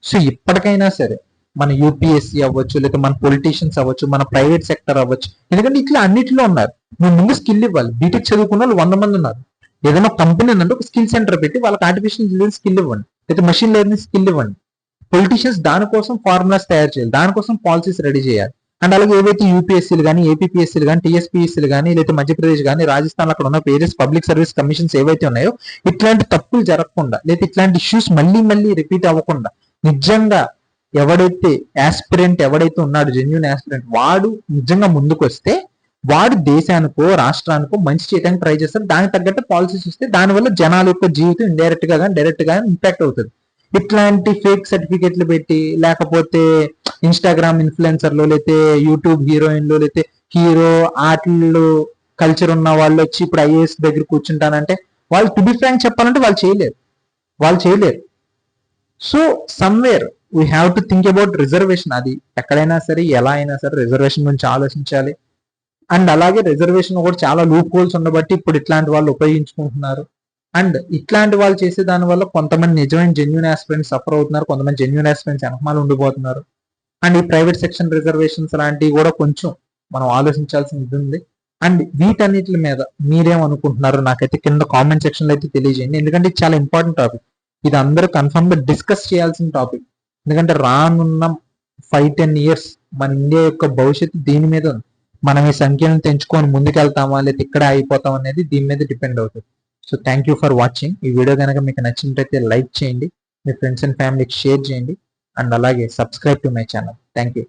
Speaker 2: సో ఇప్పటికైనా సరే మన యూపీఎస్సీ అవ్వచ్చు, లేకపోతే మన పొలిటీషియన్స్ అవ్వచ్చు, మన ప్రైవేట్ సెక్టర్ అవ్వచ్చు, ఎందుకంటే ఇట్లా అన్నిటిలో ఉన్నారు, నువ్వు ముందు స్కిల్ ఇవ్వాలి. బీటెక్ చదువుకున్న వాళ్ళు 100 మంది ఉన్నారు. ఏదైనా కంపెనీ అంటే ఒక స్కిల్ సెంటర్ పెట్టి వాళ్ళకి ఆర్టిఫిషియల్ ఇంటెలిజెన్స్ స్కిల్ ఇవ్వండి, లేకపోతే మెషిన్ లెర్నింగ్ స్కిల్ ఇవ్వండి. పొలిటీషియన్స్ దానికోసం ఫార్ములాస్ తయారు చేయాలి, దానికోసం పాలసీస్ రెడీ చేయాలి. అండ్ అలాగే ఏవైతే యూపీఎస్సీలు కానీ, ఏపీపీఎస్సీలు కానీ, టీఎస్పీఎస్సీలు కానీ, లేకపోతే మధ్యప్రదేశ్ కానీ, రాజస్థాన్ అక్కడ ఉన్న వేరియస్ పబ్లిక్ సర్వీస్ కమిషన్స్ ఏవైతే ఉన్నాయో ఇట్లాంటి తప్పులు జరగకుండా, లేకపోతే ఇట్లాంటి ఇష్యూస్ మళ్ళీ రిపీట్ అవ్వకుండా నిజంగా ఎవడైతే యాస్పిరెంట్ ఎవడైతే ఉన్నాడు జెన్యున్ యాస్పిరెంట్ వాడు నిజంగా ముందుకు వస్తే వాడు దేశానికో రాష్ట్రానికో మంచి చేయడానికి ట్రై చేస్తారు. దానికి తగ్గట్టు పాలసీస్ వస్తే దానివల్ల జనాల యొక్క జీవితం ఇండైరెక్ట్ గా కానీ డైరెక్ట్ గా ఇంపాక్ట్ అవుతుంది. ఇట్లాంటి ఫేక్ సర్టిఫికెట్లు పెట్టి, లేకపోతే ఇన్స్టాగ్రామ్ ఇన్ఫ్లుయెన్సర్లు, లేకపోతే యూట్యూబ్ హీరోయిన్లు, లేకపోతే హీరో ఆటలు కల్చర్ ఉన్న వాళ్ళు వచ్చి ఇప్పుడు ఐఏఎస్ దగ్గర కూర్చుంటానంటే వాళ్ళు టు బి ఫ్రాంక్ చెప్పాలంటే వాళ్ళు చేయలేరు. So somewhere we have to think about reservation. అది ఎక్కడైనా సరే ఎలా అయినా సరే రిజర్వేషన్ గురించి ఆలోచించాలి. అండ్ అలాగే రిజర్వేషన్ కూడా చాలా లూప్ హోల్స్ ఉండబట్టి ఇప్పుడు ఇట్లాంటి వాళ్ళు ఉపయోగించుకుంటున్నారు. అండ్ ఇట్లాంటి వాళ్ళు చేసే దాని వల్ల కొంతమంది నిజమైన జెన్యున్ ఆస్పిరెంట్స్ సఫర్ అవుతున్నారు, కొంతమంది జెన్యున్ ఆస్పిరెంట్స్ వెనకమాలు ఉండిపోతున్నారు. అండ్ ఈ ప్రైవేట్ సెక్షన్ రిజర్వేషన్స్ లాంటివి కూడా కొంచెం మనం ఆలోచించాల్సిన ఇది ఉంది. అండ్ వీటన్నిటి మీద మీరేమనుకుంటున్నారు నాకైతే కింద కామెంట్ సెక్షన్ లో అయితే తెలియజేయండి. ఎందుకంటే ఇది చాలా ఇంపార్టెంట్ టాపిక్, ఇది అందరూ కన్ఫర్మ్ గా డిస్కస్ చేయాల్సిన టాపిక్. ఎందుకంటే రానున్న 5-10 years మన ఇండియా యొక్క భవిష్యత్తు దీని మీద ఉంది. మనం ఈ సంఖ్యలను తెంచుకొని ముందుకెళ్తామా లేదా ఇక్కడే అయిపోతాం అనేది దీని మీద డిపెండ్ అవుతుంది. So thank you for watching. ఈ వీడియో కనుక మీకు నచ్చినట్లయితే లైక్ చేయండి, మీ ఫ్రెండ్స్ అండ్ ఫ్యామిలీకి షేర్ చేయండి, అండ్ అలాగే subscribe to my channel. Thank you.